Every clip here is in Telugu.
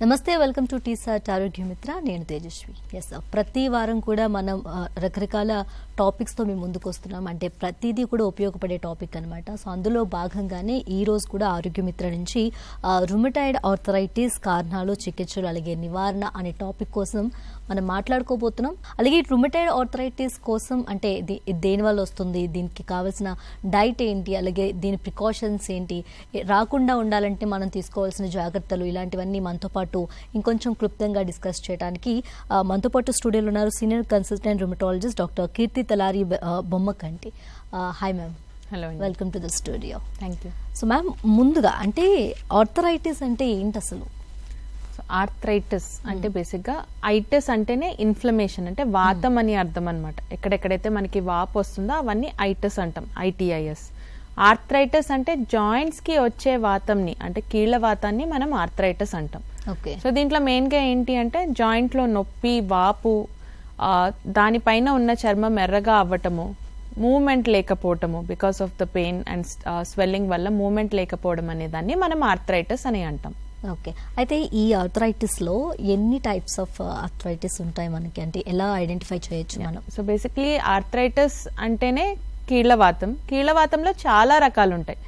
నమస్తే, వెల్కమ్ టు టీసాట్ ఆరోగ్య మిత్ర. నేను తేజస్వి. ఎస్, ప్రతి వారం కూడా మనం రకరకాల టాపిక్స్తో మేము ముందుకు వస్తున్నాం. అంటే ప్రతిదీ కూడా ఉపయోగపడే టాపిక్ అనమాట. సో అందులో భాగంగానే ఈ రోజు కూడా ఆరోగ్య మిత్ర నుంచి రుమటాయిడ్ ఆర్థరైటిస్ కారణాలు, చికిత్సలు, అలాగే నివారణ అనే టాపిక్ కోసం మనం మాట్లాడుకోబోతున్నాం. అలాగే రుమటాయిడ్ ఆర్థరైటిస్ కోసం అంటే దేనివల్ల వస్తుంది, దీనికి కావాల్సిన డైట్ ఏంటి, అలాగే దీని ప్రికాషన్స్ ఏంటి, రాకుండా ఉండాలంటే మనం తీసుకోవాల్సిన జాగ్రత్తలు, ఇలాంటివన్నీ మనతో పాటు ఇంకొంచెం క్లుప్తంగా డిస్కస్ చేయడానికి మనతో పాటు స్టూడియోలో ఉన్నారు senior consultant rheumatologist doctor Keerthi Talari Bommakanti. Hi ma'am. Hello, welcome to the studio. Thank you. So ma'am, ముందుగా అంటే ఆర్థరైటిస్ అంటే ఏంటి అసలు? ఆర్థరైటిస్ అంటే బేసిక్గా ఐటిస్ అంటేనే ఇన్ఫ్లమేషన్, అంటే వాతం అని అర్థం అనమాట. ఎక్కడెక్కడైతే మనకి వాపు వస్తుందో అవన్నీ ఐటిస్ అంటాం, ITIS. ఆర్థరైటిస్ అంటే జాయింట్స్ కి వచ్చే వాతంని, అంటే కీళ్ళ వాతాన్ని మనం ఆర్థరైటిస్ అంటాం. ఓకే. సో దీంట్లో మెయిన్గా ఏంటి అంటే జాయింట్ లో నొప్పి, వాపు, దానిపైన ఉన్న చర్మం ఎర్రగా అవ్వటము, మూవ్మెంట్ లేకపోవటము, because of the pain and swelling వల్ల మూవ్మెంట్ లేకపోవడం అనే దాన్ని మనం ఆర్థరైటిస్ అని అంటాం. ఓకే. అయితే ఈ ఆర్థరైటిస్ లో ఎన్ని టైప్స్ ఆఫ్ ఆర్థరైటిస్ ఉంటాయి మనకి, అంటే ఎలా ఐడెంటిఫై చేయొచ్చు మనం? సో బేసిక్లీ ఆర్థరైటిస్ అంటేనే కీళ్లవాతం. కీళ్లవాతంలో చాలా రకాలు ఉంటాయి.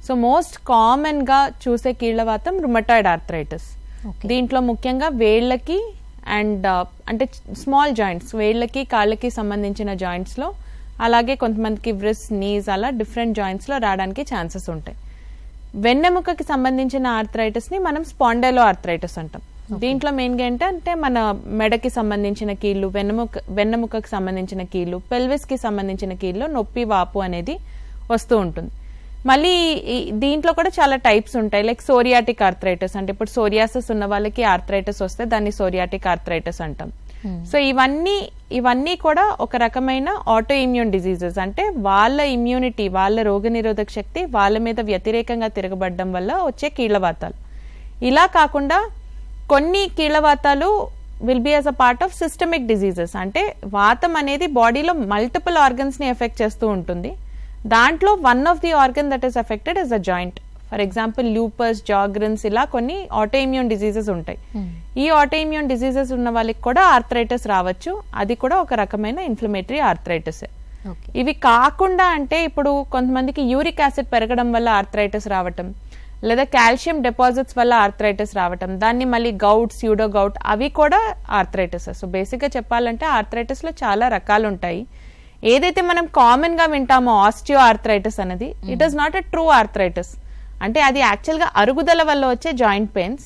సో మోస్ట్ కామన్ గా చూసే కీళ్లవాతం రుమటాయిడ్ ఆర్థరైటిస్. దీంట్లో ముఖ్యంగా వేళ్లకి అండ్ అంటే స్మాల్ జాయింట్స్, వేళ్లకి కాళ్ళకి సంబంధించిన జాయింట్స్ లో, అలాగే కొంతమందికి వ్రిస్ట్, నీస్, అలా డిఫరెంట్ జాయింట్స్ లో రావడానికి ఛాన్సెస్ ఉంటాయి. వెన్నెముకకి సంబంధించిన ఆర్థరైటిస్ ని మనం స్పాండైలో ఆర్థరైటిస్ అంటాం. దీంట్లో మెయిన్ గా ఏంటంటే మన మెడకి సంబంధించిన కీళ్ళు, వెన్నెముకకి సంబంధించిన కీళ్ళు, పెల్విస్ కి సంబంధించిన కీళ్ళు నొప్పి, వాపు అనేది వస్తూ ఉంటుంది. మళ్ళీ దీంట్లో కూడా చాలా టైప్స్ ఉంటాయి. లైక్ సోరియాటిక్ ఆర్థరైటిస్, అంటే ఇప్పుడు సోరియాసిస్ ఉన్న వాళ్ళకి ఆర్థరైటిస్ వస్తే దాన్ని సోరియాటిక్ ఆర్థరైటిస్ అంటాం. సో ఇవన్నీ కూడా ఒక రకమైన ఆటో ఇమ్యూన్ డిజీజెస్, అంటే వాళ్ళ ఇమ్యూనిటీ, వాళ్ళ రోగనిరోధక శక్తి వాళ్ళ మీద వ్యతిరేకంగా తిరగబడడం వల్ల వచ్చే కీళ్లవాతాలు. ఇలా కాకుండా కొన్ని కీళ్లవాతాలు will be as a part of systemic diseases, అంటే వాతం అనేది బాడీలో మల్టిపుల్ ఆర్గన్స్ ని ఎఫెక్ట్ చేస్తూ ఉంటుంది. దాంట్లో one of the organ that is affected is a joint. For example lupus, Sjogren's, ఇలా కొన్ని ఆటో ఇమ్యూన్ డిజీజెస్ ఉంటాయి. ఈ ఆటో ఇమ్యూన్ డిజీజెస్ ఉన్న వాళ్ళకి కూడా ఆర్థరైటిస్ రావచ్చు. అది కూడా ఒక రకమైన ఇన్ఫ్లమేటరీ ఆర్థరైటిస్. ఇవి కాకుండా అంటే ఇప్పుడు కొంతమందికి యూరిక్ యాసిడ్ పెరగడం వల్ల ఆర్థరైటిస్ రావటం, లేదా కాల్షియం డిపాజిట్స్ వల్ల ఆర్థరైటిస్ రావటం, దాన్ని మళ్ళీ గౌట్, స్యూడో గౌట్, అవి కూడా ఆర్థరైటిస్. సో బేసిక్ గా చెప్పాలంటే ఆర్థరైటిస్ లో చాలా రకాలు ఉంటాయి. ఏదైతే మనం కామన్ గా వింటామో ఆస్టియో ఆర్థరైటిస్ అనేది, it is not a true arthritis. అంటే అది యాక్చువల్ గా అరుగుదల వల్ల వచ్చే జాయింట్ పెయిన్స్,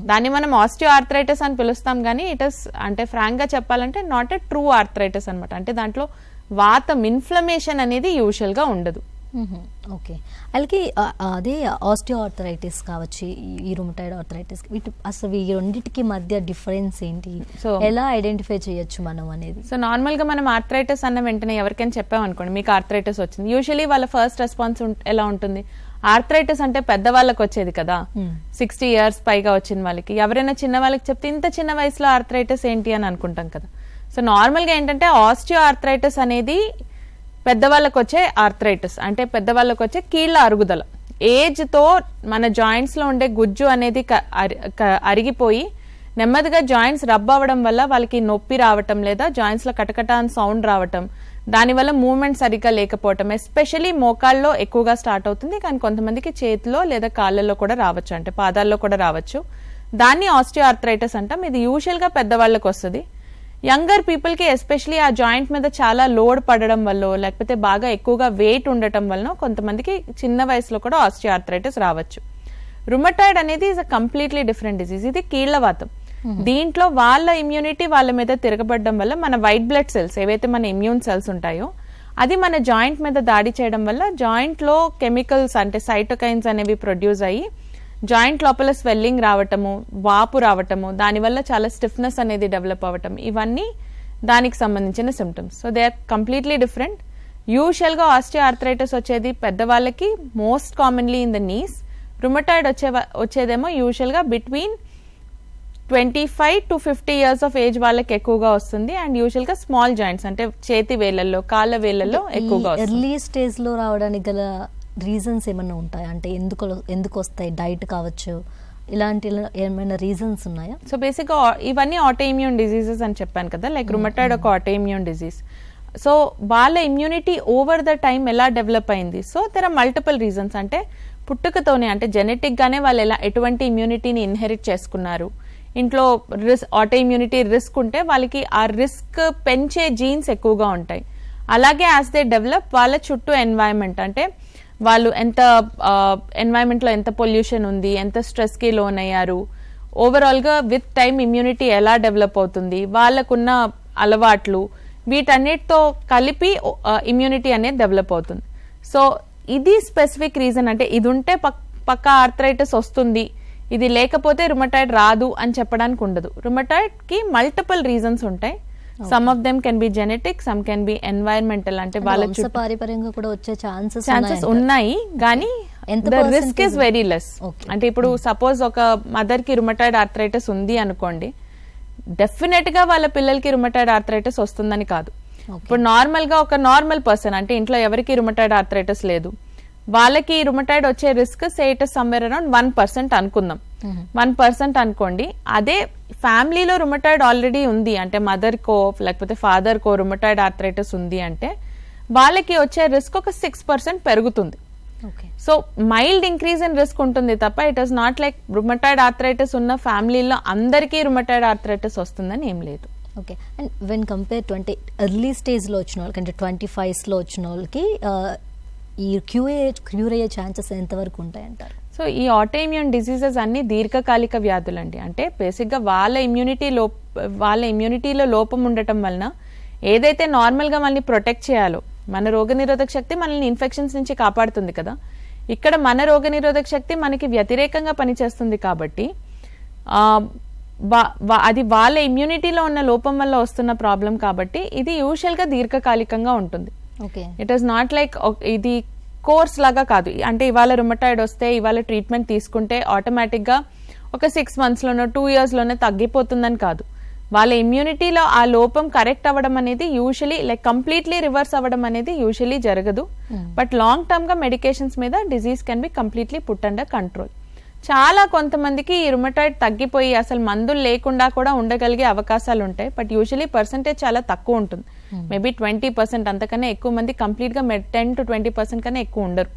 దాన్ని మనం ఆస్టియో ఆర్థరైటిస్ అని పిలుస్తాం. కానీ ఇట్ ఇస్, అంటే ఫ్రాంక్ గా చెప్పాలంటే నాట్ ఎ ట్రూ ఆర్థరైటిస్ అనమాట. అంటే దాంట్లో వాతం, ఇన్ఫ్లమేషన్ అనేది యూజువల్ గా ఉండదు. ఓకే. అలాగే అదే ఆస్టియో ఆర్థరైటిస్ కావచ్చు, ఈ రుమటాయిడ్ ఆర్థరైటిస్, అసలు ఈ రెండింటికి మధ్య డిఫరెన్స్ ఏంటి, సో ఎలా ఐడెంటిఫై చేయొచ్చు మనం అనేది? సో నార్మల్ గా మనం ఆర్థరైటిస్ అన్న వెంటనే ఎవరికైనా చెప్పామనుకోండి మీకు ఆర్థరైటిస్ వచ్చింది, యూజువలీ వాళ్ళ ఫస్ట్ రెస్పాన్స్ ఎలా ఉంటుంది? ఆర్థరైటిస్ అంటే పెద్దవాళ్ళకి వచ్చేది కదా, 60 years పైగా వచ్చిన వాళ్ళకి. ఎవరైనా చిన్న వాళ్ళకి చెప్తే ఇంత చిన్న వయసులో ఆర్థరైటిస్ ఏంటి అని అనుకుంటాం కదా. సో నార్మల్ గా ఏంటంటే ఆస్టియో ఆర్థరైటిస్ అనేది పెద్దవాళ్ళకి వచ్చే ఆర్థరైటిస్, అంటే పెద్దవాళ్ళకి వచ్చే కీళ్ల అరుగుదల. ఏజ్ తో మన జాయింట్స్ లో ఉండే గుజ్జు అనేది అరిగిపోయి నెమ్మదిగా జాయింట్స్ రబ్ అవ్వడం వల్ల వాళ్ళకి నొప్పి రావటం, లేదా జాయింట్స్ లో కటకట అని సౌండ్ రావటం, దానివల్ల మూవ్మెంట్ సరిగ్గా లేకపోవటం, ఎస్పెషలీ మోకాళ్ళలో ఎక్కువగా స్టార్ట్ అవుతుంది. కానీ కొంతమందికి చేతిలో లేదా కాళ్ళల్లో కూడా రావచ్చు, అంటే పాదాల్లో కూడా రావచ్చు. దాన్ని ఆస్టియో ఆర్థరైటిస్ అంటాం. ఇది యూజువల్ గా పెద్దవాళ్ళకి వస్తుంది. యంగర్ పీపుల్ కి ఎస్పెషలీ ఆ జాయింట్ మీద చాలా లోడ్ పడడం వల్ల, లేకపోతే బాగా ఎక్కువగా వెయిట్ ఉండటం వల్ల కొంతమందికి చిన్న వయసులో కూడా ఆస్టియో ఆర్థరైటిస్ రావచ్చు. రుమటాయిడ్ అనేది is a completely different disease. ఇది కీళ్లవాతం. దీంట్లో వాళ్ళ ఇమ్యూనిటీ వాళ్ళ మీద తిరగబడడం వల్ల మన వైట్ బ్లడ్ సెల్స్, ఏవైతే మన ఇమ్యూన్ సెల్స్ ఉంటాయో, అది మన జాయింట్ మీద దాడి చేయడం వల్ల జాయింట్ లో కెమికల్స్, అంటే సైటోకైన్స్ అనేవి ప్రొడ్యూస్ అయ్యి జాయింట్ లోపల స్వెల్లింగ్ రావటము, వాపు రావటము, దానివల్ల చాలా స్టిఫ్నెస్ అనేది డెవలప్ అవ్వటం, ఇవన్నీ దానికి సంబంధించిన symptoms. So they are completely different. Usual గా ఆస్టియో ఆర్థరైటిస్ వచ్చేది పెద్దవాళ్ళకి, most commonly in the knees. Rheumatoid వచ్చేదేమో యూజువల్ గా between 25 to 50 years of age వాళ్ళకి ఎక్కువగా వస్తుంది. అండ్ యూజువల్ గా స్మాల్ జాయింట్స్, అంటే చేతి వేళ్లలో, కాళ్ళ వేళ్లలో ఎక్కువగా వస్తుంది. ఎర్లీ స్టేజ్ లో రావడానికి గల రీజన్స్ ఏమన్నా ఉంటాయి? అంటే ఎందుకు వస్తాయి? డైట్ కావచ్చు, ఇలాంటి ఏమైనా రీజన్స్ ఉన్నాయా? సో బేసిక్గా ఇవన్నీ ఆటోఇమ్యూన్ డిజీజెస్ అని చెప్పాను కదా, లైక్ రుమటాయిడ్ ఒక ఆటోఇమ్యూన్ డిజీజ్. సో వాళ్ళ ఇమ్యూనిటీ ఓవర్ ద టైం ఎలా డెవలప్ అయింది? So there are multiple reasons. అంటే పుట్టుకతోనే, అంటే జెనెటిక్ గానే వాళ్ళు ఎటువంటి ఇమ్యూనిటీని ఇన్హెరిట్ చేసుకున్నారు, ఇంట్లో ఆటోఇమ్యూనిటీ రిస్క్ ఉంటే వాళ్ళకి ఆ రిస్క్ పెంచే జీన్స్ ఎక్కువగా ఉంటాయి. అలాగే యాజ్ దే డెవలప్ వాళ్ళ చుట్టూ ఎన్వైరన్మెంట్, అంటే వాళ్ళు ఎంత ఎన్వైరన్మెంట్లో ఎంత పొల్యూషన్ ఉంది, ఎంత స్ట్రెస్కి లోన్ అయ్యారు, ఓవరాల్గా విత్ టైం ఇమ్యూనిటీ ఎలా డెవలప్ అవుతుంది, వాళ్ళకున్న అలవాట్లు, వీటన్నిటితో కలిపి ఇమ్యూనిటీ అనేది డెవలప్ అవుతుంది. సో ఇది స్పెసిఫిక్ రీజన్. అంటే ఇది ఉంటే పక్కా ఆర్థరైటిస్ వస్తుంది, ఇది లేకపోతే రుమటాయిడ్ రాదు అని చెప్పడానికి ఉండదు. రుమటాయిడ్ కి మల్టిపుల్ రీజన్స్ ఉంటాయి. Some of them can be genetic, some can be environmental, అంటే వాళ్ళ వంశపారంపర్యంగా కూడా వచ్చే ఛాన్సెస్ ఉన్నాయి, కానీ the risk is very less. అంటే ఇప్పుడు సపోజ్ ఒక మదర్ కి రుమటాయిడ్ ఆర్థరైటిస్ ఉంది అనుకోండి, డెఫినెట్ గా వాళ్ళ పిల్లలకి రుమటాయిడ్ ఆర్థరైటిస్ వస్తుందని కాదు. ఇప్పుడు నార్మల్ గా ఒక నార్మల్ పర్సన్, అంటే ఇంట్లో ఎవరికి రుమటాయిడ్ ఆర్థరైటిస్ లేదు, వాళ్ళకి రుమటాయిడ్ వచ్చే risk say it is somewhere around 1% అనుకుందాం. 1% అనుకోండి. అదే ఫ్యామిలీలో రుమటాయిడ్ ఆల్రెడీ ఉంది, అంటే మదర్ కో లేకపోతే ఫాదర్ కో రుమటాయిడ్ ఆర్థరైటిస్ ఉంది అంటే వాళ్ళకి వచ్చే రిస్క్ ఒక 6% పెరుగుతుంది. So mild increase in risk ఉంటుంది తప్ప it is not like rheumatoid arthritis ఉన్న ఫ్యామిలీలో అందరికీ రుమటాయిడ్ ఆర్థరైటిస్ వస్తుందని ఏం లేదు. Okay. And when compare to అంటే ఎర్లీ స్టేజ్లో వచ్చిన వాళ్ళకి, అంటే 25sలో వచ్చిన వాళ్ళకి ఈ క్యూర్ అయ్యే ఛాన్సెస్ ఎంతవరకు ఉంటాయంటారు? సో ఈ ఆటోఇమ్యూన్ డిసీజెస్ అన్ని దీర్ఘకాలిక వ్యాధులు అండి. అంటే బేసిక్గా వాళ్ళ ఇమ్యూనిటీలో లోపం ఉండటం వలన ఏదైతే నార్మల్గా మనల్ని ప్రొటెక్ట్ చేయాలో, మన రోగనిరోధక శక్తి మనల్ని ఇన్ఫెక్షన్స్ నుంచి కాపాడుతుంది కదా, ఇక్కడ మన రోగనిరోధక శక్తి మనకి వ్యతిరేకంగా పనిచేస్తుంది కాబట్టి అది వాళ్ళ ఇమ్యూనిటీలో ఉన్న లోపం వల్ల వస్తున్న ప్రాబ్లం కాబట్టి ఇది యూజువల్గా దీర్ఘకాలికంగా ఉంటుంది. ఇట్ ఈస్ నాట్ లైక్ ఇది కోర్స్ లాగా కాదు. అంటే ఇవాళ రుమటాయిడ్ వస్తే ఇవాళ ట్రీట్మెంట్ తీసుకుంటే ఆటోమేటిక్గా ఒక 6 monthsలోనో 2 yearsలోనే తగ్గిపోతుందని కాదు. వాళ్ళ ఇమ్యూనిటీలో ఆ లోపం కరెక్ట్ అవ్వడం అనేది యూజువలీ లైక్ కంప్లీట్లీ రివర్స్ అవ్వడం అనేది యూజువలీ జరగదు. బట్ లాంగ్ టర్మ్ గా మెడికేషన్స్ మీద disease can be completely put under control. చాలా కొంతమందికి ఈ రుమటాయిడ్ తగ్గిపోయి అసలు మందులు లేకుండా కూడా ఉండగలిగే అవకాశాలు ఉంటాయి. బట్ యూజువలీ పర్సెంటేజ్ చాలా తక్కువ ఉంటుంది. మేబీ 20%, అంతకన్నా ఎక్కువ మంది కంప్లీట్ గా 10 to 20% కన్నా ఎక్కువ ఉండరు.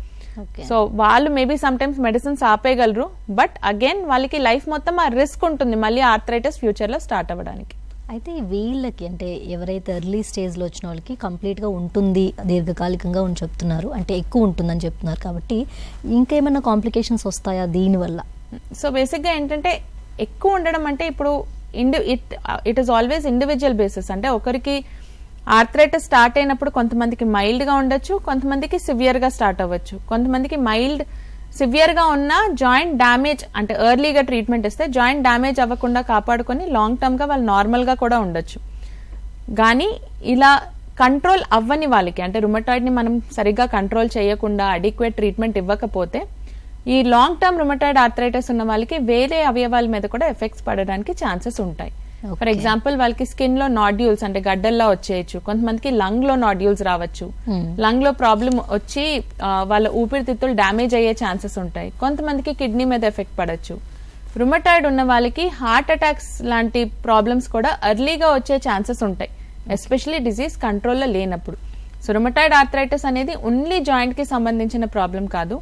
సో వాళ్ళు మేబీ సమ్ టైమ్స్ మెడిసిన్స్ ఆపేయగలరు, బట్ అగైన్ వాళ్ళకి లైఫ్ మొత్తం ఆ రిస్క్ ఉంటుంది మళ్ళీ ఆర్థరైటిస్ ఫ్యూచర్ లో స్టార్ట్ అవ్వడానికి. అయితే వీళ్ళకి, అంటే ఎవరైతే ఎర్లీ స్టేజ్ లో వచ్చిన వాళ్ళకి కంప్లీట్ గా ఉంటుంది, దీర్ఘకాలికంగా అని చెప్తున్నారు, అంటే ఎక్కువ ఉంటుందని చెప్తున్నారు, కాబట్టి ఇంకేమైనా కాంప్లికేషన్స్ వస్తాయా దీనివల్ల? సో బేసిక్ గా ఏంటంటే ఎక్కువ ఉండడం అంటే ఇప్పుడు it is always individual basis. అంటే ఒకరికి ఆర్థరైటిస్ స్టార్ట్ అయినప్పుడు కొంతమందికి మైల్డ్ గా ఉండొచ్చు, కొంతమందికి సివియర్ గా స్టార్ట్ అవ్వచ్చు. కొంతమందికి మైల్డ్ సివియర్ గా ఉన్న జాయింట్ డ్యామేజ్, అంటే ఎర్లీగా ట్రీట్మెంట్ ఇస్తే జాయింట్ డ్యామేజ్ అవ్వకుండా కాపాడుకొని లాంగ్ టర్మ్ గా వాళ్ళు నార్మల్ గా కూడా ఉండొచ్చు. కానీ ఇలా కంట్రోల్ అవ్వని వాళ్ళకి, అంటే రుమటాయిడ్ ని మనం సరిగ్గా కంట్రోల్ చేయకుండా అడిక్వేట్ ట్రీట్మెంట్ ఇవ్వకపోతే ఈ లాంగ్ టర్మ్ రుమటాయిడ్ ఆర్థరైటిస్ ఉన్న వాళ్ళకి వేరే అవయవాల మీద కూడా ఎఫెక్ట్స్ పడడానికి ఛాన్సెస్ ఉంటాయి. ఫర్ ఎగ్జాంపుల్ వాళ్ళకి స్కిన్ లో నాడ్యూల్స్, అంటే గడ్డల్లా వచ్చేయచ్చు. కొంతమందికి లంగ్ లో నాడ్యూల్స్ రావచ్చు. లంగ్ లో ప్రాబ్లం వచ్చి వాళ్ళ ఊపిరితిత్తులు డ్యామేజ్ అయ్యే ఛాన్సెస్ ఉంటాయి. కొంతమందికి కిడ్నీ మీద ఎఫెక్ట్ పడచ్చు. రుమటాయిడ్ ఉన్న వాళ్ళకి హార్ట్ అటాక్స్ లాంటి ప్రాబ్లమ్స్ కూడా ఎర్లీగా వచ్చే ఛాన్సెస్ ఉంటాయి, ఎస్పెషలీ డిజీజ్ కంట్రోల్లో లేనప్పుడు. సో రుమటాయిడ్ ఆర్థరైటిస్ అనేది ఓన్లీ జాయింట్ కి సంబంధించిన ప్రాబ్లం కాదు,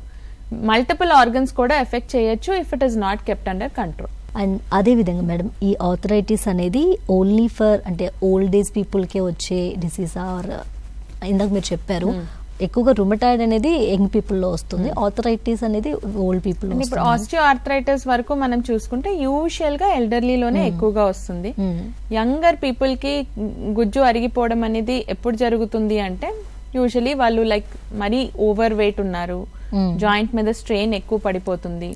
మల్టిపుల్ ఆర్గన్స్ కూడా ఎఫెక్ట్ చేయొచ్చు if it is not kept under control. And అదేవిధంగా మేడం, ఈ ఆర్థరైటిస్ అనేది ఓన్లీ ఫర్ అంటే ఓల్డ్ ఏజ్ పీపుల్కే వచ్చే డిసీజ్ ఆర్ ఇందాక మీరు చెప్పారు ఎక్కువగా రుమటాయిడ్ అనేది యంగ్ పీపుల్లో వస్తుంది, ఆర్థరైటిస్ అనేది ఓల్డ్ పీపుల్. ఇప్పుడు ఆస్టియో ఆర్థరైటిస్ వరకు మనం చూసుకుంటే యూజువల్ గా ఎల్డర్లీలోనే ఎక్కువగా వస్తుంది. యంగర్ పీపుల్ కి గుజ్జు అరిగిపోవడం అనేది ఎప్పుడు జరుగుతుంది అంటే యూజువలీ వాళ్ళు లైక్ మరీ ఓవర్ వెయిట్ ఉన్నారు, జాయింట్ మీద స్ట్రెయిన్ ఎక్కువ పడిపోతుంది,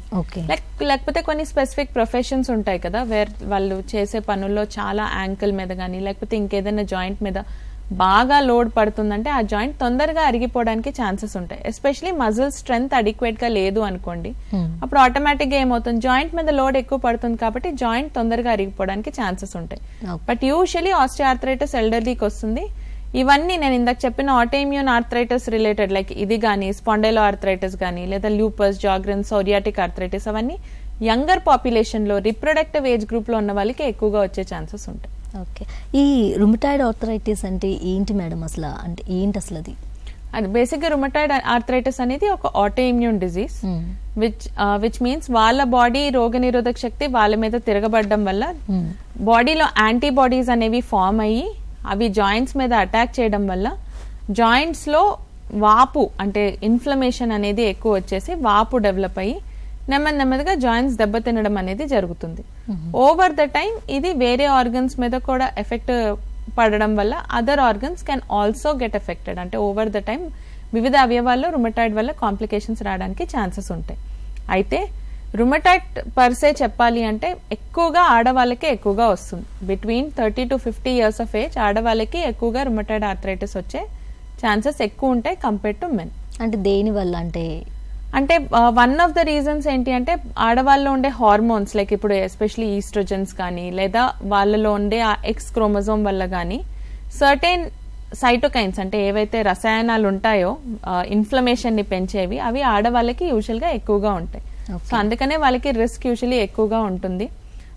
లేకపోతే కొన్ని స్పెసిఫిక్ ప్రొఫెషన్స్ ఉంటాయి కదా వేర్ వాళ్ళు చేసే పనుల్లో చాలా యాంకిల్ మీద కానీ లేకపోతే ఇంకేదైనా జాయింట్ మీద బాగా లోడ్ పడుతుందంటే ఆ జాయింట్ తొందరగా అరిగిపోవడానికి ఛాన్సెస్ ఉంటాయి. ఎస్పెషలీ మజిల్ స్ట్రెంగ్త్ అడిక్వేట్ గా లేదు అనుకోండి, అప్పుడు ఆటోమేటిక్ గా ఏమవుతుంది, జాయింట్ మీద లోడ్ ఎక్కువ పడుతుంది కాబట్టి జాయింట్ తొందరగా అరిగిపోవడానికి ఛాన్సెస్ ఉంటాయి. బట్ యూజువలీ ఆస్టియోఆర్థరైటిస్ ఎల్డర్లీకి వస్తుంది. ఇవన్నీ నేను ఇందాక చెప్పిన ఆటోఇమ్యూన్ ఆర్థరైటిస్ రిలేటెడ్ లైక్ ఇది కానీ స్పాండైలో ఆర్థరైటిస్ కానీ లేదా లూపస్, జాగ్రెన్స్, సోరియాటిక్ ఆర్థరైటిస్ అవన్నీ యంగర్ పాపులేషన్ లో రిప్రొడక్టివ్ ఏజ్ గ్రూప్ లో ఉన్న వాళ్ళకి ఎక్కువగా వచ్చే ఛాన్సెస్ ఉంటాయి. ఓకే, ఈ రుమటాయిడ్ ఆర్థరైటిస్ అంటే ఏంటి మేడం, అసలు అంటే ఏంటి అసలు అది? అది బేసిక్ గా రుమటాయిడ్ ఆర్థరైటిస్ అనేది ఒక auto immune disease which means వాళ్ళ బాడీ రోగ నిరోధక శక్తి వాళ్ళ మీద తిరగబడడం వల్ల బాడీలో యాంటీబాడీస్ అనేవి ఫామ్ అయ్యి అవి జాయింట్స్ మీద అటాక్ చేయడం వల్ల జాయింట్స్ లో వాపు అంటే ఇన్ఫ్లమేషన్ అనేది ఎక్కువ వచ్చేసి వాపు డెవలప్ అయ్యి నెమ్మదిగా జాయింట్స్ దెబ్బతినడం అనేది జరుగుతుంది. ఓవర్ ద టైం ఇది వేరే ఆర్గన్స్ మీద కూడా ఎఫెక్ట్ పడడం వల్ల other organs can also get affected. అంటే ఓవర్ ద టైం వివిధ అవయవాల్లో రుమటాయిడ్ వల్ల కాంప్లికేషన్స్ రావడానికి ఛాన్సెస్ ఉంటాయి. అయితే రుమటాయిడ్ పర్సే చెప్పాలి అంటే ఎక్కువగా ఆడవాళ్ళకే ఎక్కువగా వస్తుంది. Between 30 to 50 years of age ఆడవాళ్ళకి ఎక్కువగా రుమటాయిడ్ ఆర్థరైటిస్ వచ్చే ఛాన్సెస్ ఎక్కువ ఉంటాయి కంపేర్ టు మెన్. అంటే దేని వల్ల అంటే వన్ ఆఫ్ ద రీజన్స్ ఏంటి అంటే ఆడవాళ్ళలో ఉండే హార్మోన్స్ లైక్ ఇప్పుడు ఎస్పెషలీ ఈస్ట్రోజన్స్ కానీ లేదా వాళ్ళలో ఉండే ఆ ఎక్స్ క్రోమోజోమ్ వల్ల కానీ సర్టెన్ సైటోకైన్స్ అంటే ఏవైతే రసాయనాలు ఉంటాయో ఇన్ఫ్లమేషన్ ని పెంచేవి అవి ఆడవాళ్ళకి యూజువల్ గా ఎక్కువగా ఉంటాయి. సో అందుకనే వాళ్ళకి రిస్క్ యూజువలీ ఎక్కువగా ఉంటుంది.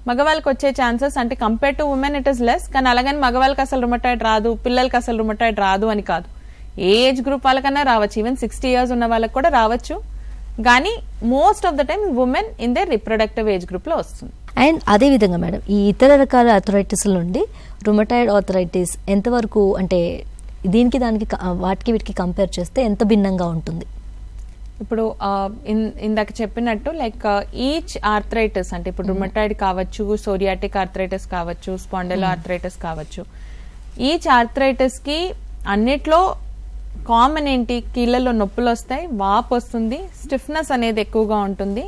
మగవాళ్ళకి వచ్చే ఛాన్సెస్ అంటే compare to women it is less, కానీ అలాగని మగవాళ్ళకి అసలు రుమటాయిడ్ రాదు, పిల్లలకి అసలు రుమటాయిడ్ రాదు అని కాదు. ఏ ఏజ్ గ్రూప్ వాళ్ళకన్నా రావచ్చు, ఈవెన్ 60 years ఉన్న వాళ్ళకి కూడా రావచ్చు. కానీ most of the time women in they reproductive age group లో వస్తుంది. అండ్ అదే విధంగా మేడం ఈ ఇతర రకాల ఆర్థరైటిస్ నుండి రుమటాయిడ్ ఆర్థరైటిస్ ఎంతవరకు అంటే దీనికి దానికి వాటికి వీటికి కంపేర్ చేస్తే ఎంత భిన్నంగా ఉంటుంది? ఇప్పుడు ఇందాక చెప్పినట్టు లైక్ ఈచ్ ఆర్థరైటిస్ అంటే ఇప్పుడు రుమటాయిడ్ కావచ్చు, సోరియాటిక్ ఆర్థరైటిస్ కావచ్చు, స్పాండిలో ఆర్థరైటిస్ కావచ్చు, ఈచ్ ఆర్థరైటిస్ కి అన్నిట్లో కామన్ ఏంటి, కీళ్ళలో నొప్పులు వస్తాయి, వాపు వస్తుంది, స్టిఫ్నెస్ అనేది ఎక్కువగా ఉంటుంది,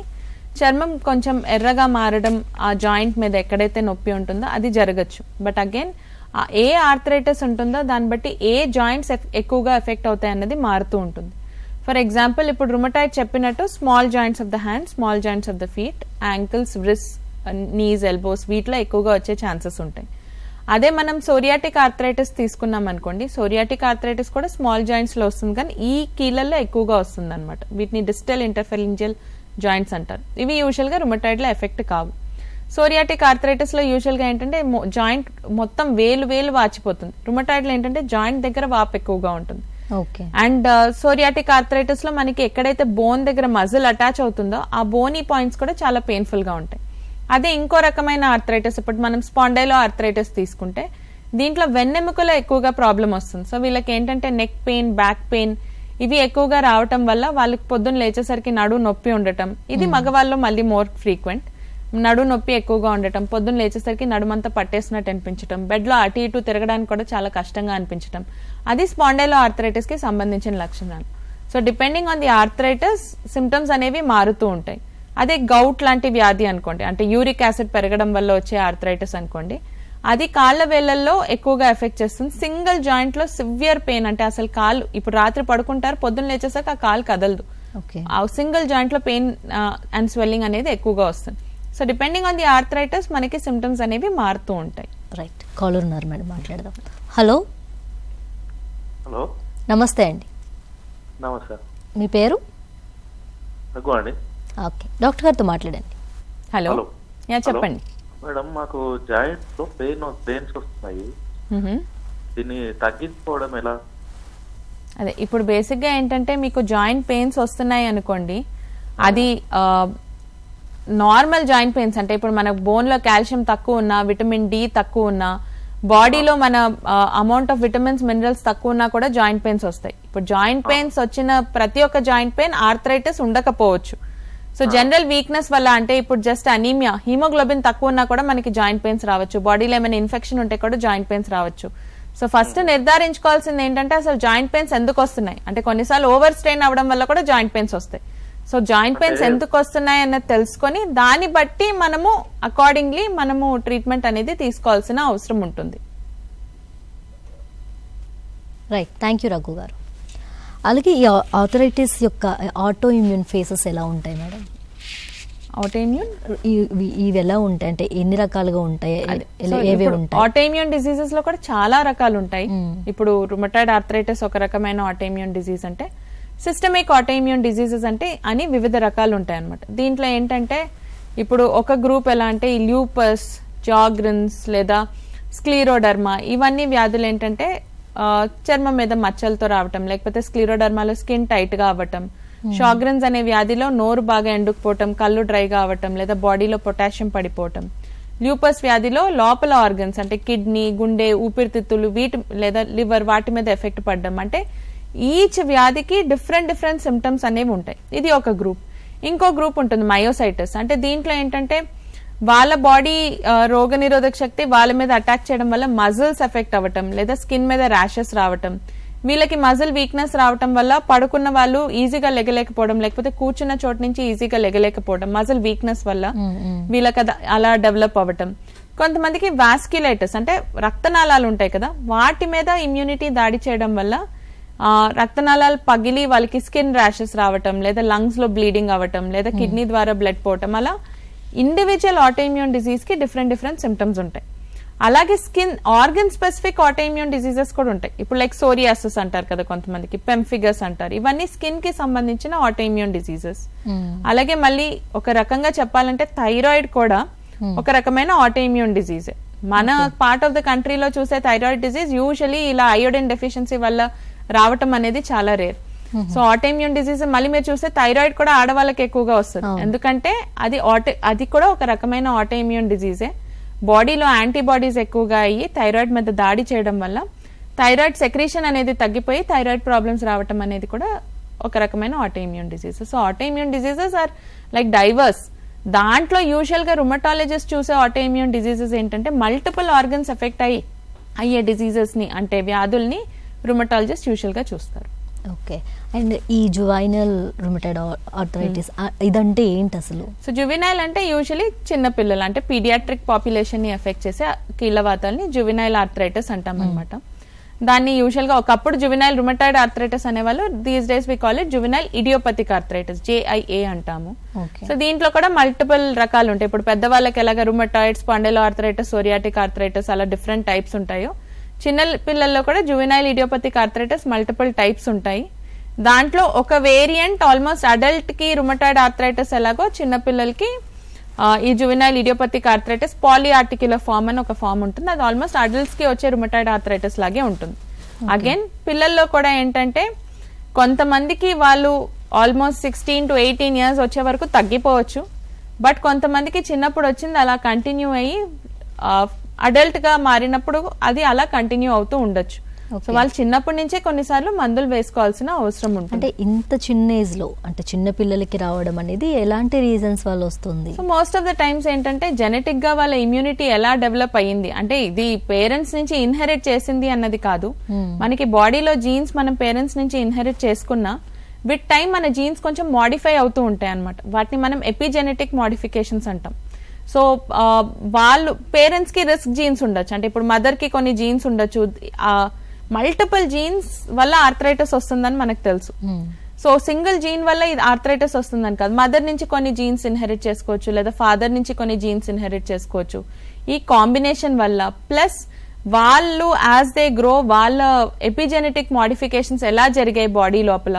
చర్మం కొంచెం ఎర్రగా మారడం ఆ జాయింట్ మీద ఎక్కడైతే నొప్పి ఉంటుందో అది జరగచ్చు. బట్ అగైన్ ఏ ఆర్థరైటిస్ ఉంటుందో దాన్ని బట్టి ఏ జాయింట్స్ ఎక్కువగా ఎఫెక్ట్ అవుతాయి అన్నది మారుతూ ఉంటుంది. ఫర్ ఎగ్జాంపుల్ ఇప్పుడు రుమటాయిడ్ చెప్పినట్టు small joints of the hand, small joints of the feet, ankles, wrist, knees, elbows వీటిలో ఎక్కువగా వచ్చే ఛాన్సెస్ ఉంటాయి. అదే మనం సోరియాటిక్ ఆర్థరైటిస్ తీసుకున్నాం అనుకోండి, సోరియాటిక్ ఆర్థరైటిస్ కూడా స్మాల్ జాయింట్స్ లో వస్తుంది కానీ ఈ కీళ్ళల్లో ఎక్కువగా వస్తుంది అనమాట. వీటిని డిస్టల్ ఇంటర్ఫెరింజియల్ జాయింట్స్ అంటారు. ఇవి యూజువల్ గా రుమటాయిడ్ లో ఎఫెక్ట్ కావు. సోరియాటిక్ ఆర్థరైటిస్ లో యూజువల్ గా ఏంటంటే జాయింట్ మొత్తం వేలు వాచిపోతుంది. రుమటాయిడ్ లో ఏంటంటే జాయింట్ దగ్గర వాపు ఎక్కువగా ఉంటుంది. అండ్ సోరియాటిక్ ఆర్థరైటిస్ లో మనకి ఎక్కడైతే బోన్ దగ్గర మజిల్ అటాచ్ అవుతుందో ఆ బోనీ పాయింట్స్ కూడా చాలా పెయిన్ఫుల్ గా ఉంటాయి. అదే ఇంకో రకమైన ఆర్థరైటిస్ ఇప్పుడు మనం స్పాండైలో ఆర్థరైటిస్ తీసుకుంటే దీంట్లో వెన్నెముకలో ఎక్కువగా ప్రాబ్లం వస్తుంది. సో వీళ్ళకి ఏంటంటే నెక్ పెయిన్, బ్యాక్ పెయిన్ ఇవి ఎక్కువగా రావటం వల్ల వాళ్ళకి పొద్దున్న లేచేసరికి నడు నొప్పి ఉండటం, ఇది మగవాళ్ళలో మళ్ళీ మోర్ ఫ్రీక్వెంట్. నడు నొప్పి ఎక్కువగా ఉండటం, పొద్దున్న లేచేసరికి నడుమంతా పట్టేసినట్టు అనిపించడం, బెడ్ లో అటు ఇటు తిరగడానికి కూడా చాలా కష్టంగా అనిపించడం, అది స్పాండైలో ఆర్థరైటిస్ కి సంబంధించిన లక్షణాలు. So depending on the arthritis symptoms అనేవి మారుతూ ఉంటాయి. అదే గౌట్ లాంటి వ్యాధి అనుకోండి, అంటే యూరిక్ యాసిడ్ పెరగడం వల్ల వచ్చే ఆర్థరైటిస్ అనుకోండి, అది కాళ్ళ వేళ్లలో ఎక్కువగా ఎఫెక్ట్ చేస్తుంది. సింగిల్ జాయింట్ లో సివియర్ పెయిన్, అంటే అసలు కాలు ఇప్పుడు రాత్రి పడుకుంటారు, పొద్దున్న లేచేసాక ఆ కాలు కదలదు, ఆ సింగిల్ జాయింట్ లో పెయిన్ అండ్ స్వెల్లింగ్ అనేది ఎక్కువగా వస్తుంది. So depending on the arthritis మనకి సిమ్టమ్స్ అనేవి మారుతూ ఉంటాయి. రైట్, కాలర్ ఉన్నారు మేడం, మాట్లాడదాం. హలో. హలో, నమస్తే అండి. నమస్తే. మీ పేరు? రఘు అండి. ఓకే, డాక్టర్ గారితో మాట్లాడండి. హలో, చెప్పండి మేడం. మాకు జాయింట్స్ లో పెయిన్స్ వస్తున్నాయి, దీన్ని తగ్గించుకోవడం ఎలా? అదే ఇప్పుడు బేసిక్ గా ఏంటంటే మీకు జాయింట్ పెయిన్స్ వస్తున్నాయి అనుకోండి, అది నార్మల్ జాయింట్ పెయిన్స్ అంటే ఇప్పుడు మన బోన్ లో కాల్షియం తక్కువ ఉన్నా, విటమిన్ డి తక్కువ ఉన్నా, బాడీలో మన అమౌంట్ ఆఫ్ విటమిన్స్, మినరల్స్ తక్కువ ఉన్నా కూడా జాయింట్ పెయిన్స్ వస్తాయి. ఇప్పుడు జాయింట్ పెయిన్స్ వచ్చిన ప్రతి ఒక్క జాయింట్ పెయిన్ ఆర్థరైటిస్ ఉండకపోవచ్చు. సో జనరల్ వీక్నెస్ వల్ల, అంటే ఇప్పుడు జస్ట్ అనీమియా, హీమోగ్లోబిన్ తక్కువ ఉన్నా కూడా మనకి జాయింట్ పెయిన్స్ రావచ్చు, బాడీలో ఏమైనా ఇన్ఫెక్షన్ ఉంటే కూడా జాయింట్ పెయిన్స్ రావచ్చు. సో ఫస్ట్ నిర్ధారించుకోవాల్సింది ఏంటంటే అసలు జాయింట్ పెయిన్స్ ఎందుకు వస్తున్నాయి, అంటే కొన్నిసార్లు ఓవర్ స్ట్రెయిన్ అవ్వడం వల్ల కూడా జాయింట్ పెయిన్స్ వస్తాయి. సో జాయింట్ పెయిన్స్ ఎందుకు వస్తున్నాయి అన్నది తెలుసుకొని దాన్ని బట్టి మనము అకార్డింగ్లీ మనము ట్రీట్మెంట్ అనేది తీసుకోవాల్సిన అవసరం ఉంటుంది. రైట్, థ్యాంక్ యూ రఘు గారు. అలాగే ఈ ఆర్థరైటిస్ యొక్క ఆటో ఇమ్యూన్ ఫేసెస్ ఎలా ఉంటాయి మేడం? ఆటో ఇమ్యూన్ ఇవి ఎలా ఉంటాయి, అంటే ఎన్ని రకాలుగా ఉంటాయి, ఏవే ఉంటాయి? ఆటో ఇమ్యూన్ డిసీజెస్ లో కూడా చాలా రకాలు ఉంటాయి. ఇప్పుడు రుమటాయిడ్ ఆర్థరైటిస్ ఒక రకమైన ఆటో ఇమ్యూన్ డిసీజ్, అంటే సిస్టమిక్ ఆటో ఇమ్యూన్ డిసీజెస్ అంటే అని వివిధ రకాలు ఉంటాయి అన్నమాట. దీంట్లో ఏంటంటే ఇప్పుడు ఒక గ్రూప్ ఎలా అంటే ఈ ల్యూపస్, జాగ్రన్స్ లేదా స్క్లీరోడర్మా, ఇవన్నీ వ్యాధులు ఏంటంటే చర్మం మీద మచ్చలతో రావటం, లేకపోతే స్క్లీరోడర్మాలో స్కిన్ టైట్ గా అవ్వటం. షాగ్రన్స్ అనే వ్యాధిలో నోరు బాగా ఎండుకుపోవటం, కళ్ళు డ్రైగా అవ్వటం లేదా బాడీలో పొటాషియం పడిపోవటం. ల్యూపస్ వ్యాధిలో లోపల ఆర్గన్స్ అంటే కిడ్నీ, గుండె, ఊపిరితిత్తులు వీటి లేదా లివర్ వాటి మీద ఎఫెక్ట్ పడడం. అంటే ఈచ్ వ్యాధికి డిఫరెంట్ సిమ్టమ్స్ అనేవి ఉంటాయి. ఇది ఒక గ్రూప్. ఇంకో గ్రూప్ ఉంటుంది మయోసైటిస్. అంటే దీంట్లో ఏంటంటే వాళ్ళ బాడీ రోగ నిరోధక శక్తి వాళ్ళ మీద అటాక్ చేయడం వల్ల మజిల్స్ ఎఫెక్ట్ అవ్వటం లేదా స్కిన్ మీద ర్యాషెస్ రావటం. వీళ్ళకి మజిల్ వీక్నెస్ రావటం వల్ల పడుకున్న వాళ్ళు ఈజీగా లెగలేకపోవడం, లేకపోతే కూర్చున్న చోటు నుంచి ఈజీగా లెగలేకపోవడం, మజిల్ వీక్నెస్ వల్ల వీళ్ళకి అలా డెవలప్ అవ్వటం. కొంతమందికి వాస్క్యులైటిస్ అంటే రక్తనాళాలు ఉంటాయి కదా, వాటి మీద ఇమ్యూనిటీ దాడి చేయడం వల్ల రక్తనాళాలు పగిలి వాళ్ళకి స్కిన్ ర్యాషెస్ రావటం, లేదా లంగ్స్ లో బ్లీడింగ్ అవ్వటం, లేదా కిడ్నీ ద్వారా బ్లడ్ పోవటం. అలా ఇండివిజువల్ ఆటోఇమ్యూన్ డిజీజ్ కి డిఫరెంట్ సిమ్టమ్స్ ఉంటాయి. అలాగే skin organ specific autoimmune diseases కూడా ఉంటాయి. ఇప్పుడు లైక్ సోరియాసిస్ అంటారు కదా కొంతమందికి, పెంఫిగస్ అంటారు. ఇవన్నీ స్కిన్ కి సంబంధించిన ఆటోఇమ్యూన్ డిజీజెస్. అలాగే మళ్ళీ ఒక రకంగా చెప్పాలంటే థైరాయిడ్ కూడా ఒక రకమైన ఆటోఇమ్యూన్ డిజీజే. మన పార్ట్ ఆఫ్ ద కంట్రీలో చూసే థైరాయిడ్ డిజీజ్ యూజువలీ ఇలా అయోడిన్ డెఫిషియన్సీ వల్ల రావటం అనేది చాలా రేర్. సో ఆటోఇమ్యూన్ డిజీజ్ మళ్ళీ మీరు చూస్తే థైరాయిడ్ కూడా ఆడవాళ్ళకి ఎక్కువగా వస్తుంది. ఎందుకంటే అది కూడా ఒక రకమైన ఆటోఇమ్యూన్ డిజీజే. బాడీలో యాంటీబాడీస్ ఎక్కువగా అయ్యి థైరాయిడ్ మీద దాడి చేయడం వల్ల థైరాయిడ్ సెక్రీషన్ అనేది తగ్గిపోయి థైరాయిడ్ ప్రాబ్లమ్స్ రావటం అనేది కూడా ఒక రకమైన autoimmune diseases. So autoimmune diseases are like diverse. దాంట్లో యూజువల్ గా రుమటాలజిస్ట్ చూసే ఆటోఇమ్యూన్ డిజీజెస్ ఏంటంటే మల్టిపుల్ ఆర్గన్స్ ఎఫెక్ట్ అయ్యే డిజీజెస్ ని, అంటే వ్యాధుల్ని రుమటాలజిస్ట్ యూజువల్ గా చూస్తారు. ఓకే. అండ్ ఈ జువైనల్ రుమటాయిడ్ ఆర్థరైటిస్ ఇదంటే ఏంటి అసలు? సో జువెనైల్ అంటే యూజువలీ చిన్న పిల్లలు, అంటే పీడియాట్రిక్ పాపులేషన్ ని ఎఫెక్ట్ చేసే కీళ్ళవాతాలని జువెనైల్ ఆర్థరైటిస్ అంటాం అనమాట. దాన్ని యూజువల్ గా ఒకప్పుడు జువెనైల్ రుమటాయిడ్ ఆర్థరైటిస్ అనేవాళ్ళు. These days we call it juvenile idiopathic arthritis, JIA అంటాము. సో దీంట్లో కూడా మల్టిపుల్ రకాలు ఉంటాయి. ఇప్పుడు పెద్దవాళ్ళకి ఎలాగ rheumatoid, spondyloarthritis, psoriatic arthritis అలా డిఫరెంట్ టైప్స్ ఉంటాయో, చిన్న పిల్లల్లో కూడా juvenile idiopathic arthritis multiple types ఉంటాయి. దాంట్లో ఒక వేరియంట్ ఆల్మోస్ట్ అడల్ట్ కి రుమటాయిడ్ ఆర్థరైటిస్ ఎలాగో చిన్న పిల్లలకి ఈ juvenile idiopathic arthritis polyarticular form అని ఒక ఫామ్ ఉంటుంది. అది ఆల్మోస్ట్ అడల్ట్స్ కి వచ్చే రుమటాయిడ్ ఆర్థరైటిస్ లాగే ఉంటుంది. అగైన్ పిల్లల్లో కూడా ఏంటంటే కొంతమందికి వాళ్ళు ఆల్మోస్ట్ 16 to 18 years వచ్చే వరకు తగ్గిపోవచ్చు. బట్ కొంతమందికి చిన్నప్పుడు వచ్చింది అలా కంటిన్యూ అయ్యి అడల్ట్ గా మారినప్పుడు అది అలా కంటిన్యూ అవుతూ ఉండొచ్చు. సో వాళ్ళు చిన్నప్పటి నుంచే కొన్నిసార్లు మందులు వేసుకోవాల్సిన అవసరం ఉంటుంది. అంటే ఇంత చిన్న ఏజ్ లో, అంటే చిన్న పిల్లలకి రావడం అనేది ఎలాంటి రీజన్స్ వల్ల వస్తుంది? So most of the times ఏంటంటే జెనెటిక్ గా వాళ్ళ ఇమ్యూనిటీ ఎలా డెవలప్ అయ్యింది, అంటే ఇది పేరెంట్స్ నుంచి ఇన్హెరిట్ చేసింది అన్నది కాదు. మనకి బాడీలో జీన్స్ మనం పేరెంట్స్ నుంచి ఇన్హెరిట్ చేసుకున్నా విత్ టైం మన జీన్స్ కొంచెం మాడిఫై అవుతూ ఉంటాయి అన్నమాట. వాటిని మనం ఎపిజెనెటిక్ మాడిఫికేషన్స్ అంటాం. సో వాళ్ళు పేరెంట్స్ కి రిస్క్ జీన్స్ ఉండొచ్చు. అంటే ఇప్పుడు మదర్ కి కొన్ని జీన్స్ ఉండొచ్చు. మల్టిపుల్ జీన్స్ వల్ల ఆర్థరైటిస్ వస్తుందని మనకు తెలుసు. సో సింగిల్ జీన్ వల్ల ఇది ఆర్థరైటిస్ వస్తుందని కాదు. మదర్ నుంచి కొన్ని జీన్స్ ఇన్హెరిట్ చేసుకోవచ్చు, లేదా ఫాదర్ నుంచి కొన్ని జీన్స్ ఇన్హెరిట్ చేసుకోవచ్చు. ఈ కాంబినేషన్ వల్ల ప్లస్ వాళ్ళు యాజ్ దే గ్రో వాళ్ళ ఎపిజెనెటిక్ మాడిఫికేషన్స్ ఎలా జరిగాయి బాడీ లోపల,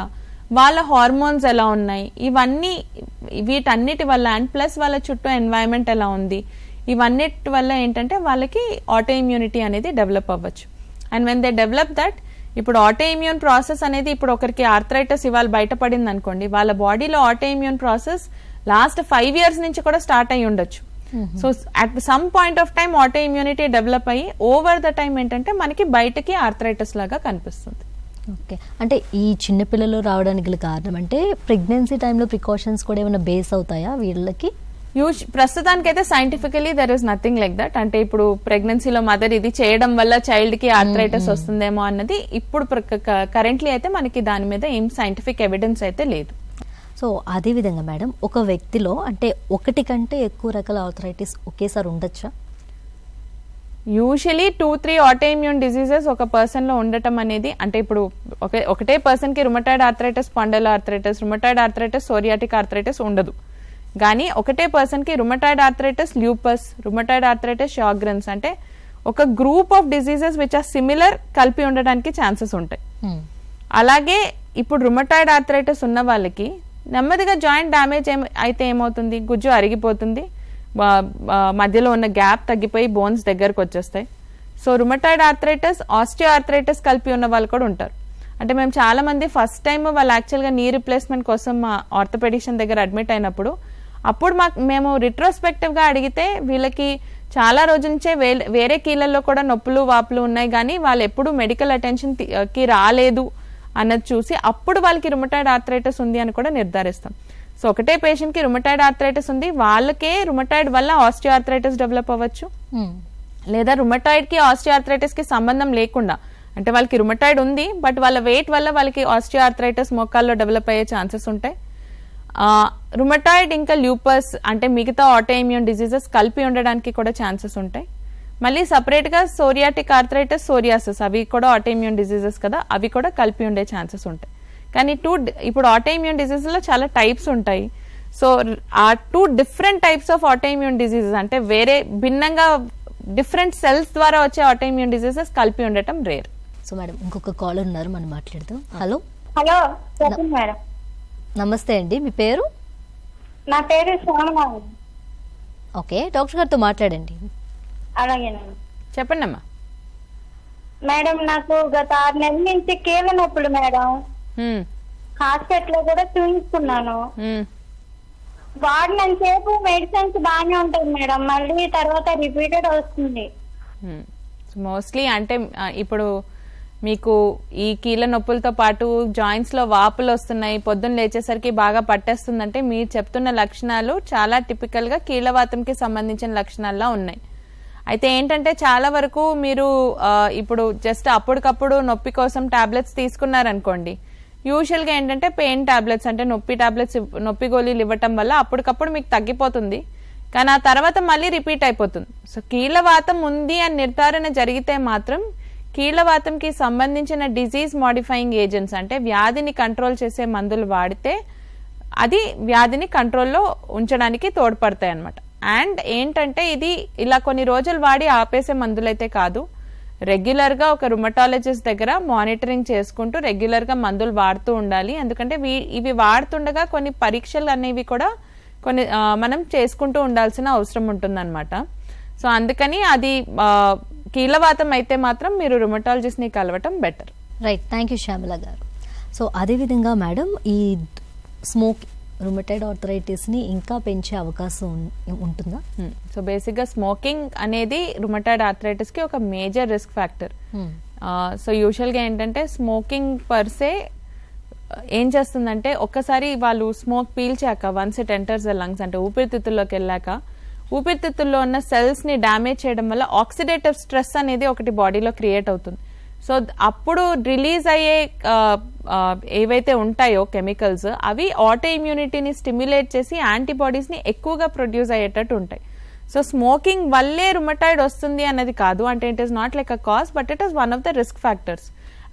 వాళ్ళ హార్మోన్స్ ఎలా ఉన్నాయి, ఇవన్నీ వీటన్నిటి వల్ల అండ్ ప్లస్ వాళ్ళ చుట్టూ ఎన్వైరన్మెంట్ ఎలా ఉంది, ఇవన్నిటి వల్ల ఏంటంటే వాళ్ళకి ఆటో ఇమ్యూనిటీ అనేది డెవలప్ అవ్వచ్చు. And when they develop that, ఇప్పుడు ఆటో ఇమ్యూన్ ప్రాసెస్ అనేది ఇప్పుడు ఒకరికి ఆర్థరైటిస్ ఇవాళ బయటపడింది అనుకోండి, వాళ్ళ బాడీలో auto immune process last 5 years నుంచి కూడా స్టార్ట్ అయ్యి ఉండొచ్చు. So at some point of time auto immunity develop అయ్యి ఓవర్ ద టైం ఏంటంటే మనకి బయటకి ఆర్థరైటిస్ లాగా కనిపిస్తుంది. ఓకే. అంటే ఈ చిన్నపిల్లలు రావడానికి గల కారణం అంటే ప్రెగ్నెన్సీ టైంలో ప్రికాషన్స్ కూడా ఏమైనా బేస్ అవుతాయా వీళ్ళకి? ప్రస్తుతానికైతే scientifically there is nothing like that. అంటే ఇప్పుడు ప్రెగ్నెన్సీలో మదర్ ఇది చేయడం వల్ల చైల్డ్ కి ఆర్థరైటిస్ వస్తుందేమో అన్నది ఇప్పుడు కరెంట్లీ అయితే మనకి దాని మీద ఏం సైంటిఫిక్ ఎవిడెన్స్ అయితే లేదు. సో అదే విధంగా మేడం, ఒక వ్యక్తిలో అంటే ఒకటి కంటే ఎక్కువ రకాల ఆర్థరైటిస్ ఒకేసారి ఉండొచ్చా? యూజువలీ 2-3 ఆటోఇమ్యూన్ డిసీజెస్ ఒక పర్సన్ లో ఉండటం అనేది, అంటే ఇప్పుడు ఒకటే పర్సన్ కి rheumatoid arthritis, spondyloarthritis, rheumatoid arthritis, psoriatic arthritis ఉండదు. కానీ ఒకటే పర్సన్ కి rheumatoid arthritis, lupus, rheumatoid arthritis, Sjogren's అంటే ఒక group of diseases which are similar కలిపి ఉండడానికి ఛాన్సెస్ ఉంటాయి. అలాగే ఇప్పుడు రుమటాయిడ్ ఆర్థరైటిస్ ఉన్న వాళ్ళకి నెమ్మదిగా జాయింట్ డ్యామేజ్ అయితే ఏమవుతుంది, గుజ్జు అరిగిపోతుంది, మధ్యలో ఉన్న గ్యాప్ తగ్గిపోయి బోన్స్ దగ్గరకు వచ్చేస్తాయి. So rheumatoid arthritis, osteo arthritis కలిపి ఉన్న వాళ్ళు కూడా ఉంటారు. అంటే మేము చాలా మంది ఫస్ట్ టైం వాళ్ళు యాక్చువల్గా నీ రిప్లేస్మెంట్ కోసం మా ఆర్థోపెడిషన్ దగ్గర అడ్మిట్ అయినప్పుడు అప్పుడు మేము రిట్రోస్పెక్టివ్గా అడిగితే వీళ్ళకి చాలా రోజుల నుంచే వేరే కీళ్ళల్లో కూడా నొప్పులు వాపులు ఉన్నాయి, కానీ వాళ్ళు ఎప్పుడు మెడికల్ అటెన్షన్కి రాలేదు అన్నది చూసి అప్పుడు వాళ్ళకి రుమటాయిడ్ ఆర్థరైటిస్ ఉంది అని కూడా నిర్ధారిస్తాం. సో ఒకటే పేషెంట్కి రుమటాయిడ్ ఆర్థరైటిస్ ఉంది, వాళ్ళకే రుమటాయిడ్ వల్ల ఆస్టియో ఆర్థరైటిస్ డెవలప్ అవ్వచ్చు, లేదా రుమటాయిడ్కి ఆస్టియో ఆర్థరైటిస్కి సంబంధం లేకుండా, అంటే వాళ్ళకి రుమటాయిడ్ ఉంది బట్ వాళ్ళ వెయిట్ వల్ల వాళ్ళకి ఆస్టియో ఆర్థరైటిస్ మోకాల్లో డెవలప్ అయ్యే ఛాన్సెస్ ఉంటాయి. రుమటాయిడ్ ఇంకా ల్యూపస్ అంటే మిగతా ఆటోఇమ్యూన్ డిసీజెస్ కలిపి ఉండడానికి కూడా ఛాన్సెస్ ఉంటాయి. మళ్ళీ సపరేట్గా సోరియాటిక్ ఆర్థరైటిస్, సోరియాసిస్ అవి కూడా ఆటోఇమ్యూన్ డిసీజెస్ కదా, అవి కూడా కలిపి ఉండే ఛాన్సెస్ ఉంటాయి. కానీ ఇప్పుడు ఆటోఇమ్యూన్ డిసీజెస్లో చాలా టైప్స్ ఉంటాయి. సో ఆ 2 different types of autoimmune diseases అంటే వేరే భిన్నంగా డిఫరెంట్ సెల్స్ ద్వారా వచ్చే ఆటోఇమ్యూన్ డిసీజెస్ కలిపి ఉండటం రేర్. సో మేడం ఇంకొక కాలర్ ఉన్నారు, మనం మాట్లాడదాం. హలో హలో చెప్పండి మేడం. నమస్తే అండి, మీ పేరు? నా పేరు సోమనా. ఓకే, డాక్టర్ గారితో మాట్లాడండి. అలాగేనండి. చెప్పండి అమ్మా. మేడం నాకు గత 6 నెలల నుంచి కీళ్ళ నొప్పులు మేడం. హాస్పిటల్ లో కూడా చూపించుకున్నాను. వాడినంతసేపు మెడిసిన్స్ బాగానే ఉంటుంది మేడం, మళ్ళీ తర్వాత రిపీటెడ్ వస్తుంది. మోస్ట్లీ అంటే ఇప్పుడు మీకు ఈ కీళ్ళ నొప్పులతో పాటు జాయింట్స్ లో వాపులు వస్తున్నాయి, పొద్దున్న లేచేసరికి బాగా పట్టేస్తుందంటే మీరు చెప్తున్న లక్షణాలు చాలా టిపికల్ గా కీళ్ళవాతంకి సంబంధించిన లక్షణాల్లా ఉన్నాయి. అయితే ఏంటంటే చాలా వరకు మీరు ఇప్పుడు జస్ట్ అప్పటికప్పుడు నొప్పి కోసం టాబ్లెట్స్ తీసుకున్నారనుకోండి, యూజువల్ గా ఏంటంటే పెయిన్ టాబ్లెట్స్ అంటే నొప్పి గోళీలు ఇవ్వటం వల్ల అప్పటికప్పుడు మీకు తగ్గిపోతుంది, కానీ ఆ తర్వాత మళ్ళీ రిపీట్ అయిపోతుంది. సో కీళ్ళవాతం ఉంది అని నిర్ధారణ జరిగితే మాత్రం కీళ్ళవాతంకి సంబంధించిన డిజీజ్ మాడిఫైయింగ్ ఏజెంట్స్ అంటే వ్యాధిని కంట్రోల్ చేసే మందులు వాడితే అది వ్యాధిని కంట్రోల్లో ఉంచడానికి తోడ్పడతాయి అన్నమాట. అండ్ ఏంటంటే ఇది ఇలా కొన్ని రోజులు వాడి ఆపేసే మందులైతే కాదు, రెగ్యులర్ గా ఒక రుమటాలజిస్ట్ దగ్గర మానిటరింగ్ చేసుకుంటూ రెగ్యులర్ గా మందులు వాడుతూ ఉండాలి. ఎందుకంటే ఇవి వాడుతుండగా కొన్ని పరీక్షలు అనేవి కూడా కొన్ని మనం చేసుకుంటూ ఉండాల్సిన అవసరం ఉంటుందన్నమాట. సో అందుకని అది కీళ్ళవాతం అయితే మాత్రం మీరు రుమటాలజిస్ట్ ని కలవటం better. Right, thank you Shyamala గారు. సో అదేవిధంగా మేడం ఈ స్మోక్ రుమటాయిడ్ ఆర్థరైటిస్ ని ఇంకా పెంచే అవకాశం ఉంటుందా? సో బేసిక్ గా స్మోకింగ్ అనేది రుమటాయిడ్ ఆర్థరైటిస్ కి ఒక major risk factor. So usual గా ఏంటంటే స్మోకింగ్ పర్సే ఏం చేస్తుందంటే ఒక్కసారి వాళ్ళు స్మోక్ పీల్చాక once it enters the lungs అంటే ఊపిరితిత్తుల్లోకి వెళ్ళాక ఊపిరితిత్తుల్లో ఉన్న సెల్స్ ని డ్యామేజ్ చేయడం వల్ల ఆక్సిడేటివ్ స్ట్రెస్ అనేది ఒకటి బాడీలో క్రియేట్ అవుతుంది. సో అప్పుడు రిలీజ్ అయ్యే ఏవైతే ఉంటాయో కెమికల్స్ అవి ఆటో ఇమ్యూనిటీని స్టిమ్యులేట్ చేసి యాంటీబాడీస్ ని ఎక్కువగా ప్రొడ్యూస్ అయ్యేటట్టు ఉంటాయి. సో స్మోకింగ్ వల్లే రుమటాయిడ్ వస్తుంది అన్నది కాదు, అంటే it is not like a cause but it is one of the risk factors.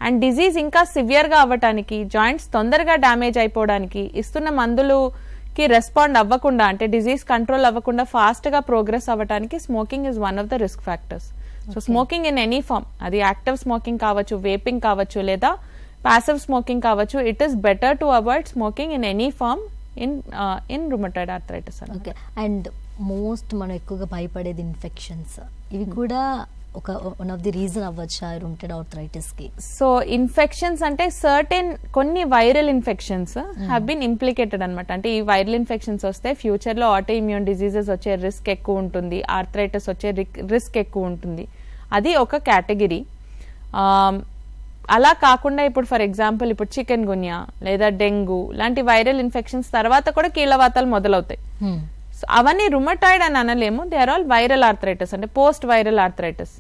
And disease ఇంకా సివియర్ గా అవ్వటానికి, జాయింట్స్ తొందరగా డ్యామేజ్ అయిపోవడానికి, ఇస్తున్న మందులుకి రెస్పాండ్ అవ్వకుండా అంటే డిజీజ్ కంట్రోల్ అవ్వకుండా ఫాస్ట్ గా ప్రోగ్రెస్ అవ్వడానికి smoking is one of the risk factors. So smoking in any form, అది యాక్టివ్ స్మోకింగ్ కావచ్చు, వేపింగ్ కావచ్చు, లేదా పాసివ్ స్మోకింగ్ కావచ్చు, it is better to avoid smoking in any form in rheumatoid arthritis. Okay, and most మనం ఎక్కువగా భయపడేది ఇన్ఫెక్షన్స్, ఇవి కూడా ఒక వన్ ఆఫ్ ది రీజన్ అవ్వచ్చా రుమటాయిడ్ ఆర్థరైటిస్ కి? సో ఇన్ఫెక్షన్స్ అంటే సర్టెన్ కొన్ని viral infections have been implicated అనమాట. అంటే ఈ వైరల్ ఇన్ఫెక్షన్స్ వస్తే ఫ్యూచర్ లో ఆటో ఇమ్యూన్ డిసీజెస్ వచ్చే రిస్క్ ఎక్కువ ఉంటుంది, ఆర్థరైటిస్ వచ్చే రిస్క్ ఎక్కువ ఉంటుంది, అది ఒక కేటగిరీ. అలా కాకుండా ఇప్పుడు ఫర్ ఎగ్జాంపుల్ ఇప్పుడు చికెన్ గున్యా లేదా డెంగ్యూ లాంటి వైరల్ ఇన్ఫెక్షన్స్ తర్వాత కూడా కీళ్ళవాతాలు మొదలవుతాయి. సో అవన్నీ రుమటాయిడ్ అని అనలేము, they are all viral arthritis అంటే post viral arthritis.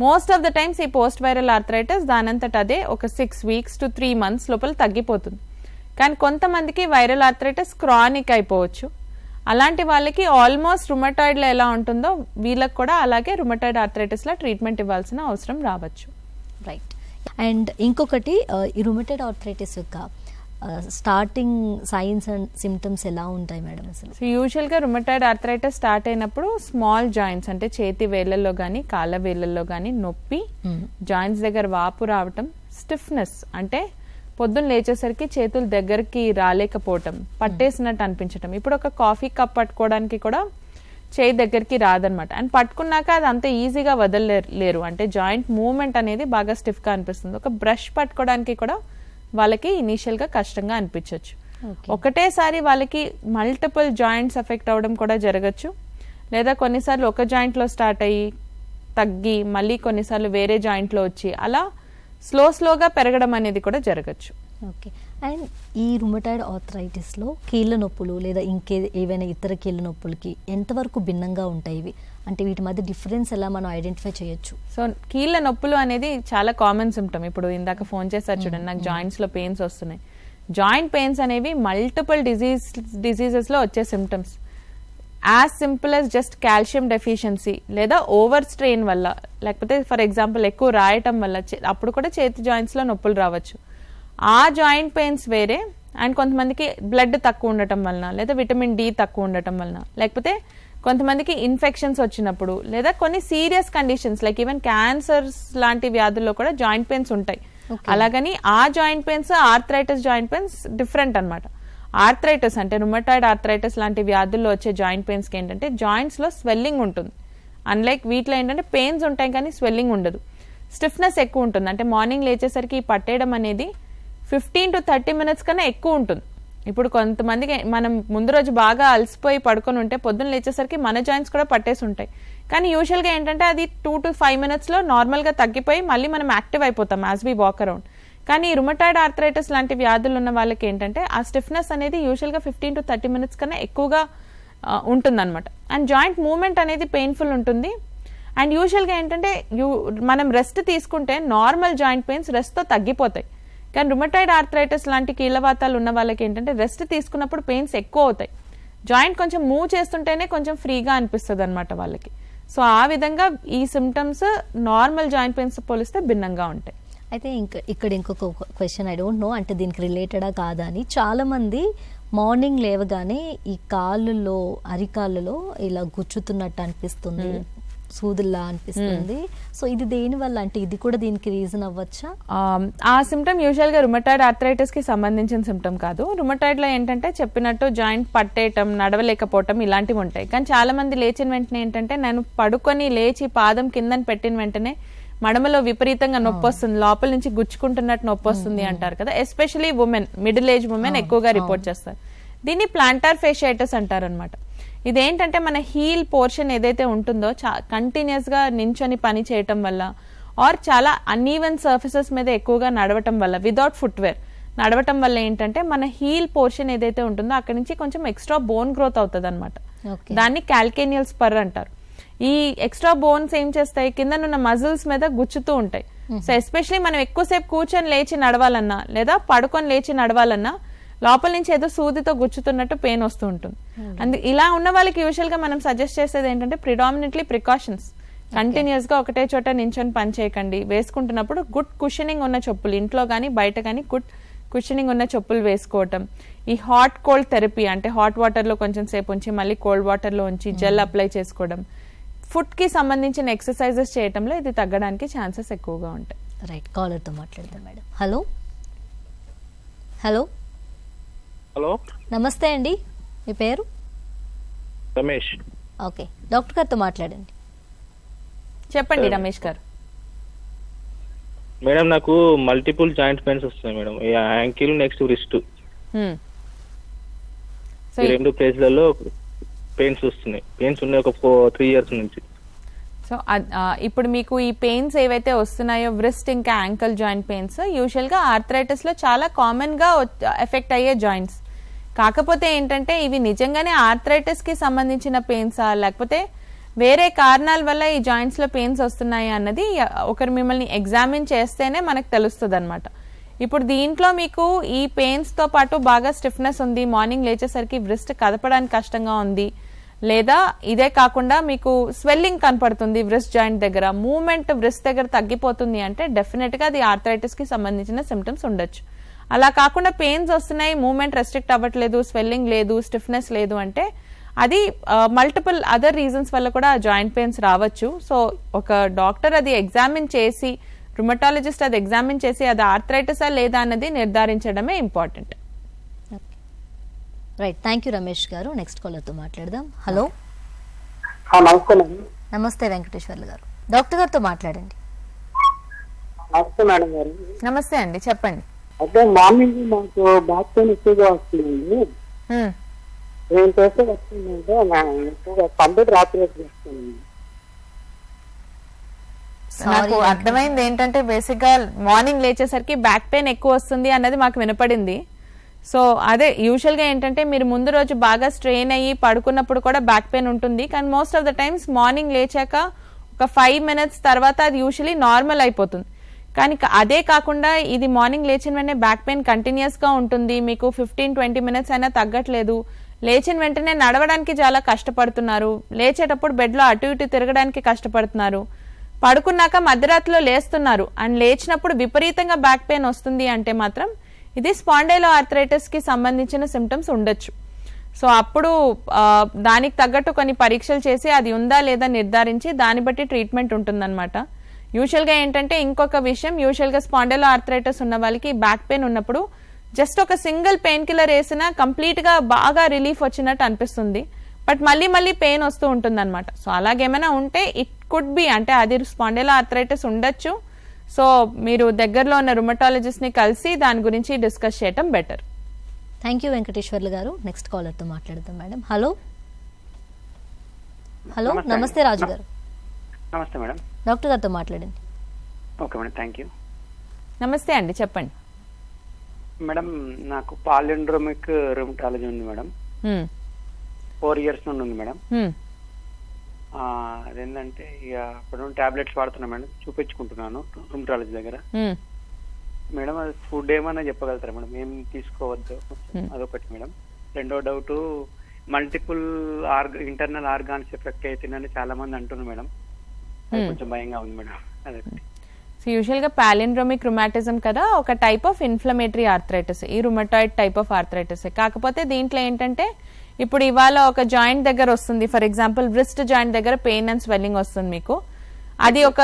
Most of the times ఈ పోస్ట్ వైరల్ ఆర్థరైటిస్ దానంతట అదే ఒక 6 weeks to 3 months లోపల తగ్గిపోతుంది. కానీ కొంతమందికి వైరల్ ఆర్థరైటిస్ క్రానిక్ అయిపోవచ్చు. అలాంటి వాళ్ళకి ఆల్మోస్ట్ రుమటాయిడ్ లో ఎలా ఉంటుందో వీళ్ళకి కూడా అలాగే రుమటాయిడ్ ఆర్థరైటిస్ లో ట్రీట్మెంట్ ఇవ్వాల్సిన అవసరం రావచ్చు. రైట్, అండ్ ఇంకొకటి ఈ రుమటాయిడ్ ఆర్థరైటిస్ యొక్క స్టార్టింగ్ సైన్స్ అండ్ సిమ్టమ్స్ ఎలా ఉంటాయి మేడం అసలు? సో యూజువల్ గా రుమటాయిడ్ ఆర్థరైటిస్ స్టార్ట్ అయినప్పుడు స్మాల్ జాయింట్స్ అంటే చేతి వేళ్లలో గానీ కాళ్ళ వేళ్లలో గానీ నొప్పి, జాయింట్స్ దగ్గర వాపు రావటం, స్టిఫ్నెస్ అంటే పొద్దున్న లేచేసరికి చేతులు దగ్గరికి రాలేకపోవటం, పట్టేసినట్టు అనిపించటం. ఇప్పుడు ఒక కాఫీ కప్ పట్టుకోవడానికి కూడా చేయి దగ్గరికి రాదనమాట. అండ్ పట్టుకున్నాక అది అంత ఈజీగా వదలలేరు, అంటే జాయింట్ మూవ్మెంట్ అనేది బాగా స్టిఫ్గా అనిపిస్తుంది. ఒక బ్రష్ పట్టుకోవడానికి కూడా వాళ్ళకి ఇనీషియల్గా కష్టంగా అనిపించవచ్చు. ఒకటేసారి వాళ్ళకి మల్టిపుల్ జాయింట్స్ ఎఫెక్ట్ అవ్వడం కూడా జరగచ్చు, లేదా కొన్నిసార్లు ఒక జాయింట్లో స్టార్ట్ అయ్యి తగ్గి మళ్ళీ కొన్నిసార్లు వేరే జాయింట్లో వచ్చి అలా స్లోగా పెరగడం అనేది కూడా జరగచ్చు. ఓకే. అండ్ ఈ రుమటాయిడ్ ఆర్థరైటిస్లో కీళ్ళ నొప్పులు లేదా ఏవైనా ఇతర కీళ్ళ నొప్పులకి ఎంతవరకు భిన్నంగా ఉంటాయి ఇవి, అంటే వీటి మధ్య డిఫరెన్స్ ఎలా మనం ఐడెంటిఫై చేయొచ్చు? సో కీళ్ళ నొప్పులు అనేది చాలా కామన్ సిమ్టమ్. ఇప్పుడు ఇందాక ఫోన్ చేశారు చూడండి, నాకు జాయింట్స్లో పెయిన్స్ వస్తున్నాయి. జాయింట్ పెయిన్స్ అనేవి మల్టిపుల్ డిజీజెస్లో వచ్చే symptoms. As simple as just calcium deficiency లేదా ఓవర్ స్ట్రెయిన్ వల్ల, లేకపోతే ఫర్ ఎగ్జాంపుల్ ఎక్కువ రాయటం వల్ల అప్పుడు కూడా చేతి జాయింట్స్లో నొప్పులు రావచ్చు. ఆ జాయింట్ పెయిన్స్ వేరే. అండ్ కొంతమందికి బ్లడ్ తక్కువ ఉండటం వలన, లేదా విటమిన్ డి తక్కువ ఉండటం వలన, లేకపోతే కొంతమందికి ఇన్ఫెక్షన్స్ వచ్చినప్పుడు, లేదా కొన్ని serious conditions like even cancers లాంటి వ్యాధుల్లో కూడా జాయింట్ పెయిన్స్ ఉంటాయి. అలాగని ఆ joint pains arthritis joint pains different అనమాట. ఆర్థరైటిస్ అంటే రుమటాయిడ్ ఆర్థరైటిస్ లాంటి వ్యాధుల్లో వచ్చే జాయింట్ పెయిన్స్కి ఏంటంటే జాయింట్స్లో స్వెల్లింగ్ ఉంటుంది. అన్లైక్ వీటిలో ఏంటంటే పెయిన్స్ ఉంటాయి కానీ స్వెల్లింగ్ ఉండదు. స్టిఫ్నెస్ ఎక్కువ ఉంటుంది, అంటే మార్నింగ్ లేచేసరికి పట్టేయడం అనేది 15 to 30 minutes కన్నా ఎక్కువ ఉంటుంది. ఇప్పుడు కొంతమందికి మనం ముందు రోజు బాగా అలసిపోయి పడుకొని ఉంటే పొద్దున్న లేచేసరికి మన జాయింట్స్ కూడా పట్టేసి ఉంటాయి. కానీ యూజువల్గా ఏంటంటే అది 2 to 5 minutesలో నార్మల్గా తగ్గిపోయి మళ్ళీ మనం యాక్టివ్ అయిపోతాం యాజ్ వి వాక్ అరౌండ్. కానీ రుమటాయిడ్ ఆర్థరైటిస్ లాంటి వ్యాధులు ఉన్న వాళ్ళకి ఏంటంటే ఆ స్టిఫ్నెస్ అనేది యూజువల్గా 15 to 30 minutes కన్నా ఎక్కువగా ఉంటుందన్నమాట. అండ్ జాయింట్ మూవ్మెంట్ అనేది పెయిన్ఫుల్ ఉంటుంది. అండ్ యూజువల్గా ఏంటంటే మనం రెస్ట్ తీసుకుంటే నార్మల్ జాయింట్ పెయిన్స్ రెస్ట్తో తగ్గిపోతాయి. కానీ రుమటాయిడ్ ఆర్థరైటిస్ లాంటి కీళ్ళవాతాలు ఉన్న వాళ్ళకి ఏంటంటే రెస్ట్ తీసుకున్నప్పుడు పెయిన్స్ ఎక్కువ అవుతాయి. జాయింట్ కొంచెం మూవ్ చేస్తుంటేనే కొంచెం ఫ్రీగా అనిపిస్తుంది అనమాట వాళ్ళకి. సో ఆ విధంగా ఈ సిమ్టమ్స్ నార్మల్ జాయింట్ పెయిన్స్ పోలిస్తే భిన్నంగా ఉంటాయి. అయితే ఇక్కడ ఇంకొక క్వశ్చన్, ఐ డోంట్ నో అంటే దీనికి రిలేటెడా కాదా అని, చాలామంది మార్నింగ్ లేవగానే ఈ కాళ్ళలో అరికాళ్ళలో ఇలా గుచ్చుతున్నట్టు అనిపిస్తుంది, సూదుల్లా అనిపిస్తుంది. సో ఇది దేని వల్ల, అంటే ఇది కూడా దీనికి రీజన్ అవ్వచ్చా? ఆ సిమ్టమ్ యూజువల్గా రుమటాయిడ్ ఆర్థరైటిస్ కి సంబంధించిన సిమ్టమ్ కాదు. రుమటాయిడ్ లో ఏంటంటే చెప్పినట్టు జాయింట్ పట్టేయటం, నడవలేకపోవటం ఇలాంటివి ఉంటాయి. కానీ చాలా మంది లేచిన వెంటనే ఏంటంటే నేను పడుకొని లేచి పాదం కిందని పెట్టిన వెంటనే మడమలో విపరీతంగా నొప్పి వస్తుంది, లోపల నుంచి గుచ్చుకుంటున్నట్టు నొప్పి వస్తుంది అంటారు కదా. Especially women, middle age women ఎక్కువగా రిపోర్ట్ చేస్తారు. దీన్ని ప్లాంటార్ ఫేషియైటిస్ అంటారు అనమాట. ఇదేంటంటే మన హీల్ పోర్షన్ ఏదైతే ఉంటుందో కంటిన్యూస్ గా నించొని పని చేయటం వల్ల, ఆర్ చాలా అన్ఈవెన్ సర్ఫేసెస్ మీద ఎక్కువగా నడవటం వల్ల, వితౌట్ ఫుట్వేర్ నడవటం వల్ల ఏంటంటే మన హీల్ పోర్షన్ ఏదైతే ఉంటుందో అక్కడి నుంచి కొంచెం ఎక్స్ట్రా బోన్ గ్రోత్ అవుతుంది అనమాట. దాన్ని క్యాల్కేనియల్ స్పర్ అంటారు. ఈ ఎక్స్ట్రా బోన్స్ ఏం చేస్తాయి, కిందనున్న మజిల్స్ మీద గుచ్చుతూ ఉంటాయి. సో ఎస్పెషలీ మనం ఎక్కువసేపు కూర్చొని లేచి నడవాలన్నా లేదా పడుకొని లేచి నడవాలన్నా లోపల నుంచి ఏదో సూదితో గుచ్చుతున్నట్టు పెయిన్ వస్తూ ఉంటుంది. ఇలా ఉన్న వాళ్ళకి యూజువల్ గా మనం సజెస్ట్ చేసేది ఏంటంటే ప్రిడామినెంట్లీ ప్రికాషన్స్. కంటిన్యూస్ గా ఒకటే చోట నించొని పని చేయకండి. వేసుకుంటున్నప్పుడు గుడ్ కుషనింగ్ ఉన్న చెప్పులు, ఇంట్లో కానీ బయట కానీ గుడ్ కుషనింగ్ ఉన్న చెప్పులు వేసుకోవటం. ఈ హాట్ కోల్డ్ థెరపీ అంటే హాట్ వాటర్ లో కొంచెం సేపు ఉంచి మళ్ళీ కోల్డ్ వాటర్ లో ఉంచి జెల్ అప్లై చేసుకోవడం, ఫుడ్ కి సంబంధించిన ఎక్సర్సైజెస్ చేయటంలో ఇది తగ్గడానికి ఛాన్సెస్ ఎక్కువగా ఉంటాయి. రైట్, కాలర్ తో మాట్లాడదాం మేడం. హలో హలో హలో, నమస్తే అండి, మీ పేరు? రమేష్. ఓకే, డాక్టర్ గారితో మాట్లాడండి. చెప్పండి రమేష్ గారు. మేడం నాకు మల్టిపుల్ జాయింట్ పెయిన్స్ వస్తున్నాయి మేడం. ఈ యాంకిల్ నెక్స్ట్ రిస్ట్ ఈ రెండు ప్లేస్లలో పెయిన్స్ వస్తున్నాయి. పెయిన్స్ ఉన్నాయి ఒక 3 years నుంచి. సో ఇప్పుడు మీకు ఈ పెయిన్స్ ఏవైతే వస్తున్నాయో వ్రిస్ట్ ఇంకా యాంకల్ జాయింట్ పెయిన్స్ యూజువల్గా ఆర్థరైటిస్ లో చాలా కామన్ గా ఎఫెక్ట్ అయ్యే జాయింట్స్. కాకపోతే ఏంటంటే ఇవి నిజంగానే ఆర్థరైటిస్ కి సంబంధించిన పెయిన్సా లేకపోతే వేరే కారణాల వల్ల ఈ జాయింట్స్ లో పెయిన్స్ వస్తున్నాయి అన్నది ఒకరు మిమ్మల్ని ఎగ్జామిన్ చేస్తేనే మనకు తెలుస్తుంది అనమాట. ఇప్పుడు దీంట్లో మీకు ఈ పెయిన్స్ తో పాటు బాగా స్టిఫ్నెస్ ఉంది, మార్నింగ్ లేచేసరికి వ్రిస్ట్ కదపడానికి కష్టంగా ఉంది, లేదా ఇదే కాకుండా మీకు స్వెల్లింగ్ కనపడుతుంది వ్రిస్ట్ జాయింట్ దగ్గర, మూవ్మెంట్ వ్రిస్ట్ దగ్గర తగ్గిపోతుంది అంటే డెఫినెట్ గా అది ఆర్థరైటిస్ కి సంబంధించిన సిమ్టమ్స్ ఉండొచ్చు. అలా కాకుండా పెయిన్స్ వస్తున్నాయి, మూవ్మెంట్ రెస్ట్రిక్ట్ అవ్వట్లేదు, స్వెల్లింగ్ లేదు, స్టిఫ్నెస్ లేదు అంటే అది మల్టిపుల్ అదర్ రీజన్స్ వల్ల కూడా జాయింట్ పెయిన్స్ రావచ్చు. సో ఒక డాక్టర్ అది ఎగ్జామిన్ చేసి రుమటాలజిస్ట్ అది ఎగ్జామిన్ చేసి అది ఆర్థరైటిసా లేదా అన్నది నిర్ధారించడమే important. Right, thank you Ramesh గారు. నెక్స్ట్ కాలర్తో మాట్లాడదాం. హలో, నమస్తే మేడం. నమస్తే వెంకటేశ్వర్లు గారు, డాక్టర్ గారితో మాట్లాడండి. నమస్తే మేడం గారు. నమస్తే అండి, చెప్పండి. అయితే మార్నింగ్ మాకు బ్యాక్ పెయిన్ ఎక్కువగా వస్తుందండి. నేను చేసే వస్తుందంటే ఎక్కువగా కంప్యూటర్ ఆపరేట్ చేస్తానండి. నాకు అర్థమైంది ఏంటంటే బేసిక్ గా మార్నింగ్ లేచేసరికి బ్యాక్ పెయిన్ ఎక్కువ వస్తుంది అన్నది మాకు వినపడింది. సో అదే యూజువల్ గా ఏంటంటే మీరు ముందు రోజు బాగా స్ట్రెయిన్ అయ్యి పడుకున్నప్పుడు కూడా బ్యాక్ పెయిన్ ఉంటుంది, కానీ most of the times morning లేచాక ఒక 5 minutes తర్వాత అది యూజువలీ నార్మల్ అయిపోతుంది. కానీ అదే కాకుండా ఇది మార్నింగ్ లేచిన వెంటనే బ్యాక్ పెయిన్ కంటిన్యూస్ గా ఉంటుంది, మీకు 15-20 minutes అయినా తగ్గట్లేదు, లేచిన వెంటనే నడవడానికి చాలా కష్టపడుతున్నారు, లేచేటప్పుడు బెడ్లో అటు ఇటు తిరగడానికి కష్టపడుతున్నారు, పడుకున్నాక మధ్యరాత్రిలో లేస్తున్నారు అండ్ లేచినప్పుడు విపరీతంగా బ్యాక్ పెయిన్ వస్తుంది అంటే మాత్రం ఇది స్పాండైలో ఆర్థరైటిస్ కి సంబంధించిన సిమ్టమ్స్ ఉండొచ్చు. సో అప్పుడు దానికి తగ్గట్టు కొన్ని పరీక్షలు చేసి అది ఉందా లేదా నిర్ధారించి దాన్ని బట్టి ట్రీట్మెంట్ ఉంటుందన్నమాట. యూజువల్గా ఏంటంటే ఇంకొక విషయం, యూజువల్గా స్పాండైలో ఆర్థరైటిస్ ఉన్న వాళ్ళకి బ్యాక్ పెయిన్ ఉన్నప్పుడు జస్ట్ ఒక సింగిల్ పెయిన్ కిల్లర్ వేసినా కంప్లీట్గా బాగా రిలీఫ్ వచ్చినట్టు అనిపిస్తుంది, బట్ మళ్ళీ మళ్ళీ పెయిన్ వస్తూ ఉంటుంది అనమాట. సో అలాగేమైనా ఉంటే ఇట్ కుడ్ బి అంటే అది స్పాండైలో ఆర్థరైటిస్ ఉండొచ్చు. సో మీరు దగ్గరలో ఉన్న రుమటాలజిస్ట్ ని కలిసి దాని గురించి డిస్కస్ చేయటం బెటర్. థ్యాంక్ యూ వెంకటేశ్వర్లు గారు. నెక్స్ట్ కాలర్తో మాట్లాడదాం మేడం. హలో, హలో, నమస్తే రాజు గారు. నమస్తే మేడం. డాక్టర్ గారితో మాట్లాడండి. Okay madam, thank you. నమస్తే అండి, చెప్పండి. మేడం నాకు పాలిండ్రోమిక్ రుమటాలజీ ఉంది మేడం. 4 years నుండి ఉంది మేడం. అదేంటంటే ఇక అప్పుడు టాబ్లెట్స్ వాడుతున్నా మేడం, చూపించుకుంటున్నాను రుమటాలజీ దగ్గర. మేడం అది ఫుడ్ ఏమన్నా చెప్పగలుగుతారా మేడం, ఏం తీసుకోవద్దు? అదొకటి మేడం. రెండో doubt, multiple internal organs effect అవుతుందని చాలా మంది అంటున్నారు మేడం, కొంచెం భయంగా ఉంది మేడం. అదొకటి. సో యూజువల్గా పాలిండ్రోమిక్ రుమాటిజం కదా ఒక టైప్ ఆఫ్ ఇన్ఫ్లమేటరీ ఆర్థరైటిస్, ఈ రుమటాయిడ్ టైప్ ఆఫ్ ఆర్థరైటిస్. కాకపోతే దీంట్లో ఏంటంటే ఇప్పుడు ఇవాళ ఒక జాయింట్ దగ్గర వస్తుంది, ఫర్ ఎగ్జాంపుల్ రిస్ట్ జాయింట్ దగ్గర పెయిన్ అండ్ స్వెల్లింగ్ వస్తుంది మీకు, అది ఒక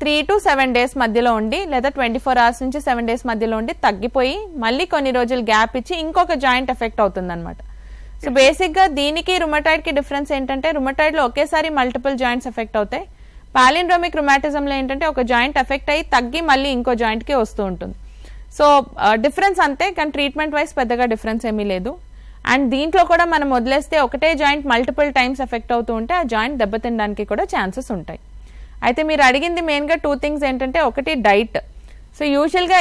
3 to 7 days మధ్యలో ఉండి లేదా 24 hours నుంచి 7 days మధ్యలో ఉండి తగ్గిపోయి మళ్ళీ కొన్ని రోజులు గ్యాప్ ఇచ్చి ఇంకొక జాయింట్ ఎఫెక్ట్ అవుతుంది అనమాట. సో బేసిక్ గా దీనికి రుమటాయిడ్ కి డిఫరెన్స్ ఏంటంటే రుమటాయిడ్ లో ఒకేసారి మల్టిపుల్ జాయింట్స్ ఎఫెక్ట్ అవుతాయి, పాలిండ్రోమిక్ రుమాటిజం లో ఏంటంటే ఒక జాయింట్ ఎఫెక్ట్ అయ్యి తగ్గి మళ్ళీ ఇంకో జాయింట్ కి వస్తూ ఉంటుంది. సో డిఫరెన్స్ అంతే, కానీ ట్రీట్మెంట్ వైజ్ పెద్దగా డిఫరెన్స్ ఏమీ లేదు. అండ్ దీంట్లో కూడా మనం వదిలేస్తే ఒకటే జాయింట్ మల్టిపుల్ టైమ్స్ ఎఫెక్ట్ అవుతూ ఉంటే ఆ జాయింట్ దెబ్బతినడానికి కూడా ఛాన్సెస్ ఉంటాయి. అయితే మీరు అడిగింది మెయిన్గా 2 things ఏంటంటే, ఒకటి డైట్. సో యూజువల్గా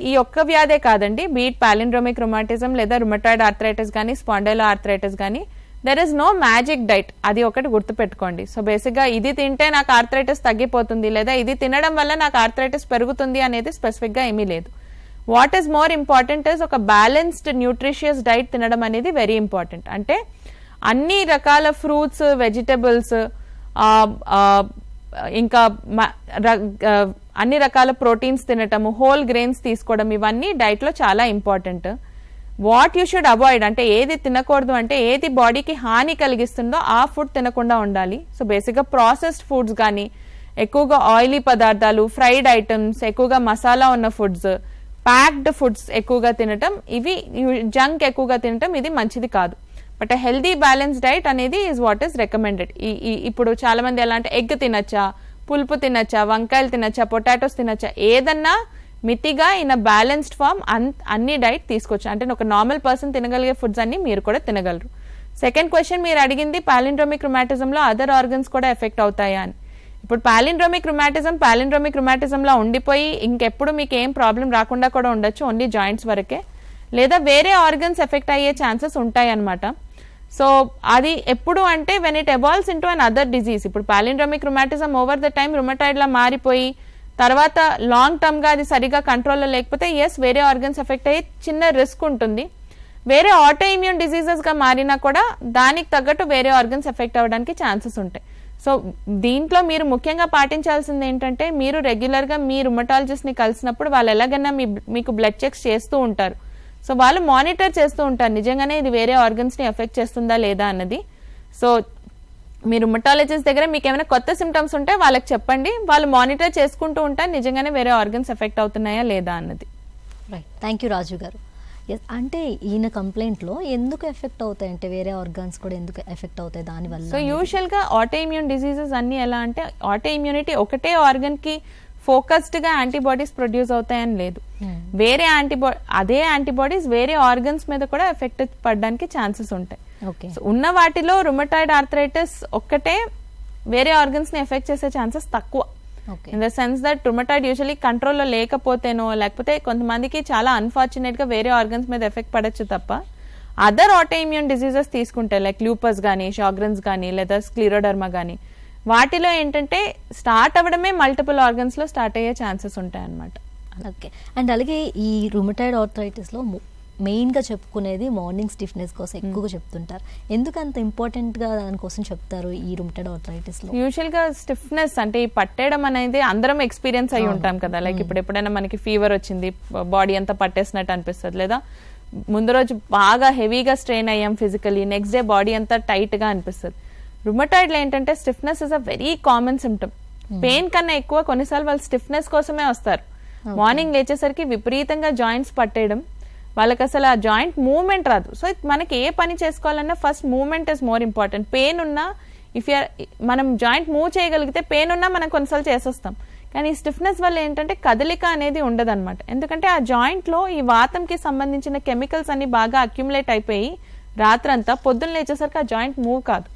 ఈ ఒక్క వ్యాధే కాదండి, బీట్ పాలిండ్రోమిక్ రుమాటిజం లేదా రుమటాయిడ్ ఆర్థరైటిస్ కానీ స్పాండైలో ఆర్థరైటిస్ కానీ there is no magic diet, అది ఒకటి గుర్తుపెట్టుకోండి. సో బేసిక్గా ఇది తింటే నాకు ఆర్థరైటిస్ తగ్గిపోతుంది లేదా ఇది తినడం వల్ల నాకు ఆర్థరైటిస్ పెరుగుతుంది అనేది స్పెసిఫిక్గా ఏమీ లేదు. What is more important is ఒక బ్యాలెన్స్డ్ న్యూట్రిషియస్ డైట్ తినడం అనేది వెరీ ఇంపార్టెంట్. అంటే అన్ని రకాల ఫ్రూట్స్, వెజిటబుల్స్, ఇంకా అన్ని రకాల ప్రోటీన్స్ తినటము, హోల్ గ్రెయిన్స్ తీసుకోవడం, ఇవన్నీ డైట్లో చాలా important. What you should avoid అంటే ఏది తినకూడదు అంటే ఏది బాడీకి హాని కలిగిస్తుందో ఆ ఫుడ్ తినకుండా ఉండాలి. సో బేసిక్గా ప్రాసెస్డ్ ఫుడ్స్ కానీ, ఎక్కువగా ఆయిలీ పదార్థాలు, ఫ్రైడ్ ఐటమ్స్, ఎక్కువగా మసాలా ఉన్న ఫుడ్స్, ప్యాక్డ్ ఫుడ్స్ ఎక్కువగా తినటం, ఇవి జంక్ ఎక్కువగా తినటం ఇది మంచిది కాదు. బట్ హెల్దీ బ్యాలెన్స్ డైట్ అనేది ఈజ్ వాట్ ఈస్ రికమెండెడ్. ఇప్పుడు చాలా మంది ఎలా అంటే ఎగ్ తినచ్చా, పులుపు తినచ్చా, వంకాయలు తినచ్చా, పొటాటోస్ తినచ్చా, ఏదన్నా మితిగా ఇన్ అ బ్యాలెన్స్డ్ ఫార్మ్ అన్ని డైట్ తీసుకోవచ్చు. అంటే ఒక నార్మల్ పర్సన్ తినగలిగే ఫుడ్స్ అన్ని మీరు కూడా తినగలరు. సెకండ్ క్వశ్చన్ మీరు అడిగింది పాలిండ్రోమిక్ రుమాటిజంలో అదర్ ఆర్గన్స్ కూడా ఎఫెక్ట్ అవుతాయా అని. ఇప్పుడు పాలిండ్రోమిక్ రుమాటిజంలో ఉండిపోయి ఇంకెప్పుడు మీకు ఏం ప్రాబ్లం రాకుండా కూడా ఉండొచ్చు, ఓన్లీ జాయింట్స్ వరకే, లేదా వేరే ఆర్గన్స్ ఎఫెక్ట్ అయ్యే ఛాన్సెస్ ఉంటాయి అన్నమాట. సో అది ఎప్పుడు అంటే when it evolves into an other disease. ఇప్పుడు palindromic rheumatism over the time రుమటాయిడ్లా మారిపోయి తర్వాత లాంగ్ టర్మ్గా అది సరిగా కంట్రోల్లో లేకపోతే ఎస్ వేరే ఆర్గన్స్ ఎఫెక్ట్ అయ్యే చిన్న రిస్క్ ఉంటుంది. వేరే ఆటో ఇమ్యూన్ డిజీజెస్గా మారినా కూడా దానికి తగ్గట్టు వేరే ఆర్గన్స్ ఎఫెక్ట్ అవ్వడానికి ఛాన్సెస్ ఉంటాయి. సో దీంట్లో మీరు ముఖ్యంగా పాటించాల్సింది ఏంటంటే, మీరు రెగ్యులర్గా మీ రుమటాలజిస్ట్ని కలిసినప్పుడు వాళ్ళు ఎలాగైనా మీకు బ్లడ్ చెక్స్ చేస్తూ ఉంటారు. సో వాళ్ళు మానిటర్ చేస్తూ ఉంటారు నిజంగానే ఇది వేరే ఆర్గన్స్ని ఎఫెక్ట్ చేస్తుందా లేదా అన్నది. సో మీ రుమటాలజిస్ట్ దగ్గర మీకు ఏమైనా కొత్త సిమ్టమ్స్ ఉంటే వాళ్ళకి చెప్పండి, వాళ్ళు మానిటర్ చేసుకుంటూ ఉంటారు నిజంగానే వేరే ఆర్గన్స్ ఎఫెక్ట్ అవుతున్నాయా లేదా అన్నది. రైట్, థ్యాంక్ యూ రాజు గారు. అంటే ఈయన కంప్లైంట్లో ఎందుకు ఎఫెక్ట్ అవుతాయి అంటే వేరే ఆర్గాన్స్ కూడా ఎందుకు ఎఫెక్ట్ అవుతాయి దానివల్ల? సో యూజువల్గా ఆటో ఇమ్యూన్ డిసీజెస్ అన్ని ఎలా అంటే ఆటో ఇమ్యూనిటీ ఒకటే ఆర్గన్కి ఫోకస్డ్గా యాంటీబాడీస్ ప్రొడ్యూస్ అవుతాయని లేదు. వేరే అదే యాంటీబాడీస్ వేరే ఆర్గన్స్ మీద కూడా ఎఫెక్ట్ పడడానికి ఛాన్సెస్ ఉంటాయి. ఉన్న వాటిలో రుమటాయిడ్ ఆర్థరైటిస్ ఒక్కటే వేరే ఆర్గన్స్ ని ఎఫెక్ట్ చేసే ఛాన్సెస్ తక్కువ. In the sense that rheumatoid usually కంట్రోల్లో లేకపోతేనో లేకపోతే కొంతమందికి చాలా అన్ఫార్చునేట్ గా వేరే ఆర్గన్స్ మీద ఎఫెక్ట్ పడచ్చు తప్ప అదర్ ఆటో ఇమ్యూన్ డిసీజెస్ తీసుకుంటే లైక్ లూపస్ కానీ షాగ్రన్స్ కానీ లేదా స్క్లీరోడర్మా కానీ వాటిలో ఏంటంటే స్టార్ట్ అవ్వడమే మల్టిపుల్ ఆర్గన్స్ లో స్టార్ట్ అయ్యే ఛాన్సెస్ ఉంటాయి అన్నమాట. ఓకే, అండ్ అలాగే ఈ రుమటాయిడ్ ఆర్థరైటిస్ లో మెయిన్ గా చెప్పుకునేది మార్నింగ్ స్టిఫ్నెస్ కోసం ఎక్కువగా చెప్తుంటారు. ఎందుకు అంత ఇంపార్టెంట్ గా దానికోసం చెప్తారు ఈ రుమటాయిడ్ ఆర్థరైటిస్ లో? యూజువల్ గా స్టిఫ్నెస్ అంటే ఈ పట్టేయడం అనేది అందరం ఎక్స్పీరియన్స్ అయ్యి ఉంటాం కదా. లైక్ ఇప్పుడు ఎప్పుడైనా మనకి ఫీవర్ వచ్చింది, బాడీ అంతా పట్టేసినట్టు అనిపిస్తుంది, లేదా ముందు రోజు బాగా హెవీగా స్ట్రెయిన్ అయ్యాం ఫిజికలీ, నెక్స్ట్ డే బాడీ అంతా టైట్ గా అనిపిస్తుంది. రుమటాయిడ్ లో ఏంటంటే stiffness is a very common symptom. Pain కన్నా ఎక్కువ కొన్నిసార్లు వాళ్ళు స్టిఫ్నెస్ కోసమే వస్తారు. మార్నింగ్ లేచేసరికి విపరీతంగా జాయింట్స్ పట్టేయడం, వాళ్ళకి అసలు ఆ జాయింట్ మూవ్మెంట్ రాదు. సో మనకి ఏ పని చేసుకోవాలన్నా first movement is more important. Pain ఉన్నా మనం జాయింట్ మూవ్ చేయగలిగితే పెయిన్ ఉన్నా మనం కొన్నిసార్లు చేసేస్తాం. కానీ ఈ స్టిఫ్నెస్ వల్ల ఏంటంటే కదలిక అనేది ఉండదు అనమాట. ఎందుకంటే ఆ జాయింట్ లో ఈ వాతంకి సంబంధించిన కెమికల్స్ అన్ని బాగా అక్యుములేట్ అయిపోయి రాత్రంతా పొద్దున్న లేచేసరికి ఆ జాయింట్ మూవ్ కాదు.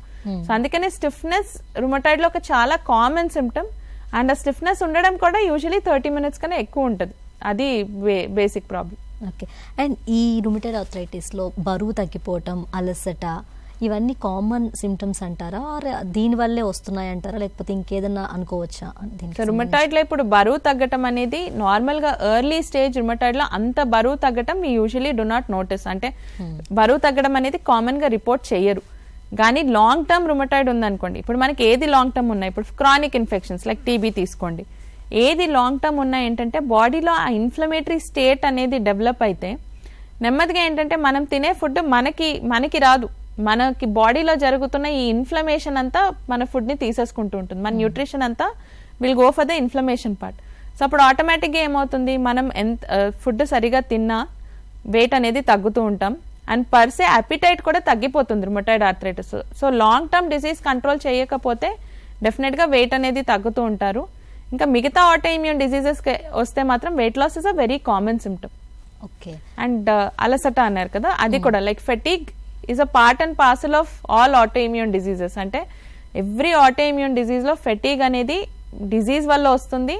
సో అందుకనే స్టిఫ్నెస్ రుమటాయిడ్ లో ఒక చాలా కామన్ సిమ్టమ్. అండ్ ఆ స్టిఫ్నెస్ ఉండడం కూడా యూజువలీ 30 minutes కన్నా ఎక్కువ ఉంటుంది. అది బేసిక్ ప్రాబ్లం. ఓకే, అండ్ ఈ రుమటాయిడ్ ఆర్థరైటిస్ లో బరువు తగ్గిపోవటం, అలసట ఇవన్నీ కామన్ సిమ్టమ్స్ అంటారా, ఆర్ దీని వల్లే వస్తున్నాయి అంటారా, లేకపోతే ఇంకేదన్నా అనుకోవచ్చా? రుమటాయిడ్ లో ఇప్పుడు బరువు తగ్గటం అనేది నార్మల్ గా ఎర్లీ స్టేజ్ రుమటాయిడ్ లో అంత బరువు తగ్గటం యూజువలీ డు నాట్ నోటీస్. అంటే బరువు తగ్గడం అనేది కామన్ గా రిపోర్ట్ చేయరు. కానీ లాంగ్ టర్మ్ రుమటాయిడ్ ఉందనుకోండి, ఇప్పుడు మనకి ఏది లాంగ్ టర్మ్ ఉన్నాయి, ఇప్పుడు క్రానిక్ ఇన్ఫెక్షన్స్ లైక్ టీబీ తీసుకోండి, ఏది లాంగ్ టర్మ్ ఉన్నా ఏంటంటే బాడీలో ఆ ఇన్ఫ్లమేటరీ స్టేట్ అనేది డెవలప్ అయితే నెమ్మదిగా ఏంటంటే మనం తినే ఫుడ్ మనకి రాదు, మనకి బాడీలో జరుగుతున్న ఈ ఇన్ఫ్లమేషన్ అంతా మన ఫుడ్ ని తీసేసుకుంటూ ఉంటుంది. మన న్యూట్రిషన్ అంతా will go for the inflammation part. So అప్పుడు ఆటోమేటిక్గా ఏమవుతుంది, మనం ఫుడ్ సరిగా తిన్నా వెయిట్ అనేది తగ్గుతూ ఉంటాం. అండ్ పర్సే అపిటైట్ కూడా తగ్గిపోతుంది rheumatoid arthritis. So long term disease control చేయకపోతే డెఫినెట్ గా వెయిట్ అనేది తగ్గుతూ ఉంటారు. ఇంకా మిగతా ఆటో ఇమ్యూన్ డిసీజెస్ వస్తే మాత్రం weight loss is a very common symptom. Okay, and అలసట అన్నారు కదా, అది కూడా like fatigue is a part and parcel of all autoimmune diseases. అంటే ఎవ్రీ ఆటో ఇమ్యూన్ డిసీజ్ లో ఫెటిగ్ అనేది డిసీజ్ వల్ల వస్తుంది.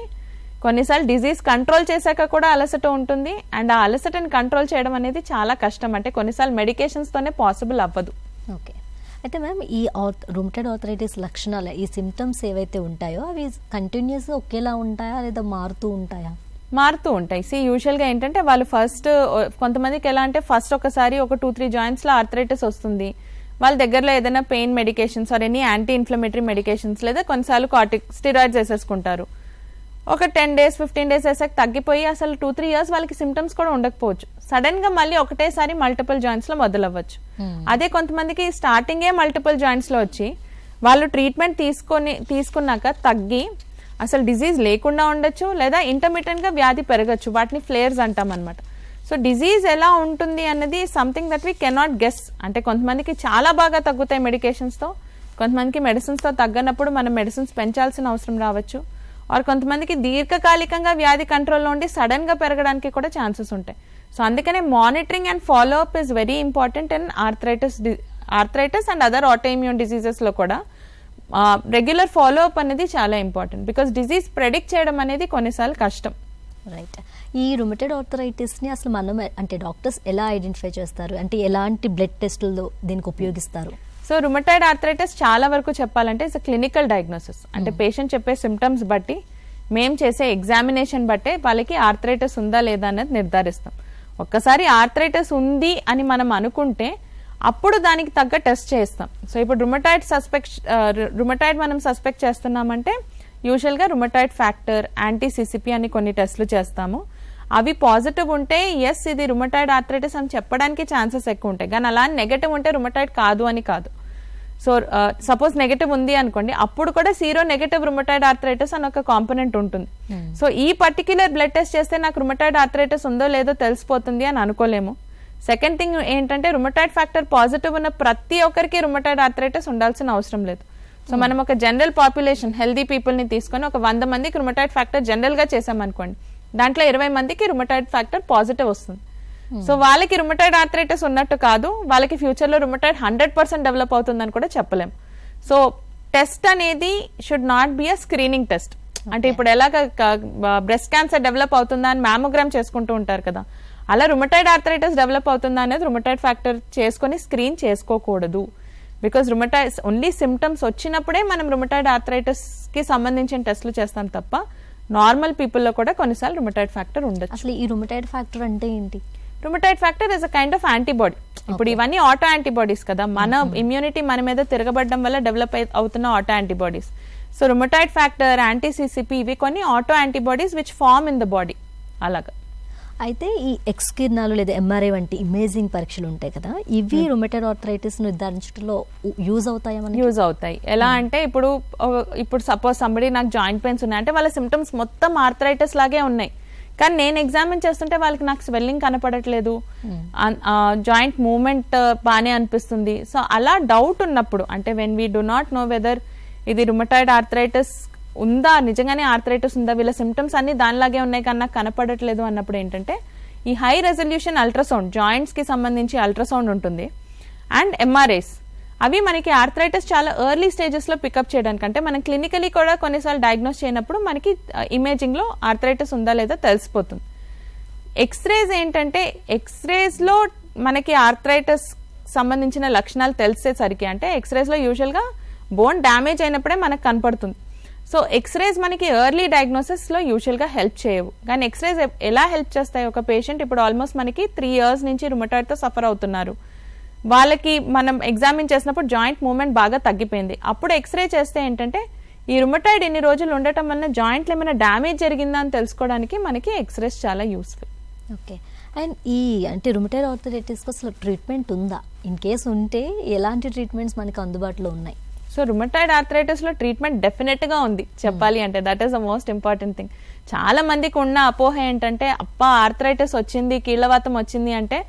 కొన్నిసార్లు డిసీజ్ కంట్రోల్ చేశాక కూడా అలసట ఉంటుంది. అండ్ ఆ అలసటని కంట్రోల్ చేయడం అనేది చాలా కష్టం. అంటే కొన్నిసార్లు మెడికేషన్స్ తోనే పాసిబుల్ అవ్వదు. ఓకే, అయితే మ్యామ్ ఈ రుమటాయిడ్ ఆర్థరైటిస్ లక్షణాలు, ఈ సిమ్టమ్స్ ఏవైతే ఉంటాయో అవి కంటిన్యూస్ గా ఒకేలా ఉంటాయా లేదా మారుతూ ఉంటాయా? మారుతూ ఉంటాయి. యూజువల్ గా ఏంటంటే వాళ్ళు ఫస్ట్ కొంతమందికి ఎలా అంటే ఫస్ట్ ఒకసారి ఒక 2-3 జాయింట్స్ లో ఆర్థరైటిస్ వస్తుంది, వాళ్ళ దగ్గరలో ఏదైనా pain medications or any anti inflammatory medications లేదా కొన్నిసార్లు స్టిరాయిడ్స్ వేసేసుకుంటారు. ఒక 10 days 15 days వేసాక తగ్గిపోయి అసలు 2-3 years వాళ్ళకి సిమ్టమ్స్ కూడా ఉండకపోవచ్చు. సడన్ గా మళ్ళీ ఒకటేసారి మల్టిపుల్ జాయింట్స్ లో మొదలవ్వచ్చు. అదే కొంతమందికి స్టార్టింగే మల్టిపుల్ జాయింట్స్ లో వచ్చి వాళ్ళు ట్రీట్మెంట్ తీసుకున్నాక తగ్గి అసలు డిజీజ్ లేకుండా ఉండొచ్చు, లేదా ఇంటర్మీడియట్ గా వ్యాధి పెరగచ్చు. వాటిని ఫ్లేర్స్ అంటాం అనమాట. సో డిజీజ్ ఎలా ఉంటుంది అన్నది something that we cannot guess. అంటే కొంతమందికి చాలా బాగా తగ్గుతాయి మెడికేషన్స్ తో, కొంతమందికి మెడిసిన్స్ తో తగ్గనప్పుడు మనం మెడిసిన్స్ పెంచాల్సిన అవసరం రావచ్చు. ఆర్ కొంతమందికి దీర్ఘకాలికంగా వ్యాధి కంట్రోల్లో ఉండి సడన్ గా పెరగడానికి కూడా ఛాన్సెస్ ఉంటాయి. సో అందుకనే monitoring and follow up is very important in arthritis and other auto immune diseases లో కూడా రెగ్యులర్ ఫాలో అప్ అనేది చాలా ఇంపార్టెంట్. బికాస్ డిసీజ్ ప్రెడిక్ట్ చేయడం అనేది కొన్నిసార్లు కష్టం. రైట్, ఈ రుమటాయిడ్ ఆర్థరైటిస్ ని అసలు మనం అంటే డాక్టర్స్ ఎలా ఐడెంటిఫై చేస్తారు, అంటే ఎలాంటి బ్లడ్ టెస్టులు దీనికి ఉపయోగిస్తారు? సో రుమటాయిడ్ ఆర్థరైటిస్ చాలా వరకు చెప్పాలంటే ఇట్స్ క్లినికల్ డయాగ్నోసిస్. అంటే పేషెంట్ చెప్పే సిమ్టమ్స్ బట్టి మేం చేసే ఎగ్జామినేషన్ బట్టే వాళ్ళకి ఆర్థరైటిస్ ఉందా లేదా అనేది నిర్ధారిస్తాం. ఒక్కసారి ఆర్థరైటిస్ ఉంది అని మనం అనుకుంటే అప్పుడు దానికి తగ్గ టెస్ట్ చేస్తాం. సో ఇప్పుడు రుమటాయిడ్ మనం సస్పెక్ట్ చేస్తున్నామంటే యూజువల్ గా రుమటాయిడ్ ఫ్యాక్టర్, యాంటీ సిసిపి అని కొన్ని టెస్టులు చేస్తాము. అవి పాజిటివ్ ఉంటే ఎస్ ఇది రుమటాయిడ్ ఆర్థరైటిస్ అని చెప్పడానికి ఛాన్సెస్ ఎక్కువ ఉంటాయి. కానీ అలా నెగటివ్ ఉంటే రుమటాయిడ్ కాదు అని కాదు. సో సపోజ్ నెగటివ్ ఉంది అనుకోండి, అప్పుడు కూడా సీరో నెగటివ్ రుమటాయిడ్ ఆర్థరైటిస్ అని ఒక కాంపోనెంట్ ఉంటుంది. సో ఈ పర్టిక్యులర్ బ్లడ్ టెస్ట్ చేస్తే నాకు రుమటాయిడ్ ఆర్థరైటిస్ ఉందో లేదో తెలిసిపోతుంది అని అనుకోలేము. సెకండ్ థింగ్ ఏంటంటే రుమటాయిడ్ ఫ్యాక్టర్ పాజిటివ్ ఉన్న ప్రతి ఒక్కరికి రుమటాయిడ్ ఆర్థరైటిస్ ఉండాల్సిన అవసరం లేదు. సో మనం ఒక జనరల్ పాపులేషన్ హెల్దీ పీపుల్ని తీసుకొని ఒక 100 మందికి రుమటాయిడ్ ఫ్యాక్టర్ జనరల్గా చేసామనుకోండి, దాంట్లో 20 మందికి రుమటాయిడ్ ఫ్యాక్టర్ పాజిటివ్ వస్తుంది. సో వాళ్ళకి రుమటాయిడ్ ఆర్థరైటిస్ ఉన్నట్టు కాదు, వాళ్ళకి ఫ్యూచర్లో రుమటాయిడ్ 100% డెవలప్ అవుతుందని కూడా చెప్పలేం. సో టెస్ట్ అనేది should not be a screening test. అంటే ఇప్పుడు ఎలాగ బ్రెస్ట్ క్యాన్సర్ డెవలప్ అవుతుందా అని మ్యామోగ్రామ్ చేసుకుంటూ ఉంటారు కదా, అలా రుమటాయిడ్ ఆర్థరైటిస్ డెవలప్ అవుతుందా అనేది రుమటాయిడ్ ఫ్యాక్టర్ చేసుకొని స్క్రీన్ చేసుకోకూడదు. బికాస్ రుమటాయిడ్ ఓన్లీ సిమ్టమ్స్ వచ్చినప్పుడే మనం రుమటాయిడ్ ఆర్థరైటిస్ కి సంబంధించిన టెస్టులు చేస్తాం తప్ప నార్మల్ పీపుల్లో కూడా కొన్నిసార్లు రుమటాయిడ్ ఫ్యాక్టర్ ఉండదు. అసలు ఈ రుమటాయిడ్ ఫ్యాక్టర్ అంటే ఏంటి? Rheumatoid factor is a kind of antibody. ఇప్పుడు ఇవన్నీ ఆటో యాంటీబాడీస్ కదా, మన ఇమ్యూనిటీ మన మీద తిరగబడడం వల్ల డెవలప్ అవుతున్న autoantibodies. So rheumatoid factor, anti CCP ఇవి కొన్ని autoantibodies which form in the body. అలాగా అయితే ఈ ఎక్స్ కిరణాలు లేదా ఎంఆర్ఐ వంటి ఇమేజింగ్ పరీక్షలు ఉంటాయి కదా, ఇవి రుమటాయిడ్ ఆర్థరైటిస్ నిర్ధారించడంలో యూజ్ అవుతాయా? యూజ్ అవుతాయి. ఎలా అంటే ఇప్పుడు సపోజ్ సంబడి నాకు జాయింట్ పెయిన్స్ ఉన్నాయి అంటే వాళ్ళ సిమ్టమ్స్ మొత్తం ఆర్థరైటిస్ లాగే ఉన్నాయి, కానీ నేను ఎగ్జామిన్ చేస్తుంటే వాళ్ళకి నాకు స్వెల్లింగ్ కనపడట్లేదు, జాయింట్ మూవ్మెంట్ బాగానే అనిపిస్తుంది. సో అలా డౌట్ ఉన్నప్పుడు, అంటే when we do not know whether ఇది రుమటాయిడ్ ఆర్థరైటిస్ ఉందా, నిజంగానే ఆర్థరైటిస్ ఉందా, వీళ్ళ సిమ్టమ్స్ అన్ని దానిలాగే ఉన్నాయి కానీ నాకు కనపడట్లేదు అన్నప్పుడు ఏంటంటే ఈ హై రెజల్యూషన్ అల్ట్రాసౌండ్, జాయింట్స్ కి సంబంధించి అల్ట్రాసౌండ్ ఉంటుంది, అండ్ ఎంఆర్ఐస్, అవి మనకి ఆర్థరైటిస్ చాలా ఎర్లీ స్టేజెస్ లో పికప్ చేయడానికి, అంటే మనం క్లినికలీ కూడా కొన్నిసార్లు డయాగ్నోస్ చేయనప్పుడు మనకి ఇమేజింగ్ లో ఆర్థరైటిస్ ఉందా లేదా తెలిసిపోతుంది. ఎక్స్రేస్ ఏంటంటే ఎక్స్రేస్ లో మనకి ఆర్థరైటిస్ సంబంధించిన లక్షణాలు తెలిసేసరికి, అంటే ఎక్స్రేస్ లో యూజువల్ గా బోన్ డ్యామేజ్ అయినప్పుడే మనకు కనపడుతుంది. సో ఎక్స్రేస్ మనకి ఎర్లీ డయాగ్నోసిస్ లో యూజువల్ గా హెల్ప్ చేయవు, కానీ ఎక్స్రేస్ ఎలా హెల్ప్ చేస్తాయి? ఒక పేషెంట్ ఇప్పుడు ఆల్మోస్ట్ మనకి 3 years నుంచి రుమటాయిడ్ తో సఫర్ అవుతున్నారు, వాళ్ళకి మనం ఎగ్జామిన్ చేసినప్పుడు జాయింట్ మూవ్మెంట్ బాగా తగ్గిపోయింది, అప్పుడు ఎక్స్రే చేస్తే ఏంటంటే ఈ రుమటాయిడ్ ఇన్ని రోజులు ఉండటం వల్ల జాయింట్లో ఏమైనా డ్యామేజ్ జరిగిందా అని తెలుసుకోవడానికి మనకి ఎక్స్రేస్ చాలా యూస్ఫుల్. ఓకే. అండ్ ఈ అంటే రుమటాయిడ్ ఆర్థరైటిస్కి అసలు ట్రీట్మెంట్ ఉందా? ఇన్ కేసు ఉంటే ఎలాంటి ట్రీట్మెంట్స్ మనకి అందుబాటులో ఉన్నాయి? సో రుమటాయిడ్ ఆర్థరైటిస్ లో ట్రీట్మెంట్ డెఫినెట్ గా ఉంది చెప్పాలి అంటే, that is the most important thing. చాలా మందికి ఉన్న అపోహ ఏంటంటే అప్పా ఆర్థరైటిస్ వచ్చింది, కీళ్ళవాతం వచ్చింది అంటే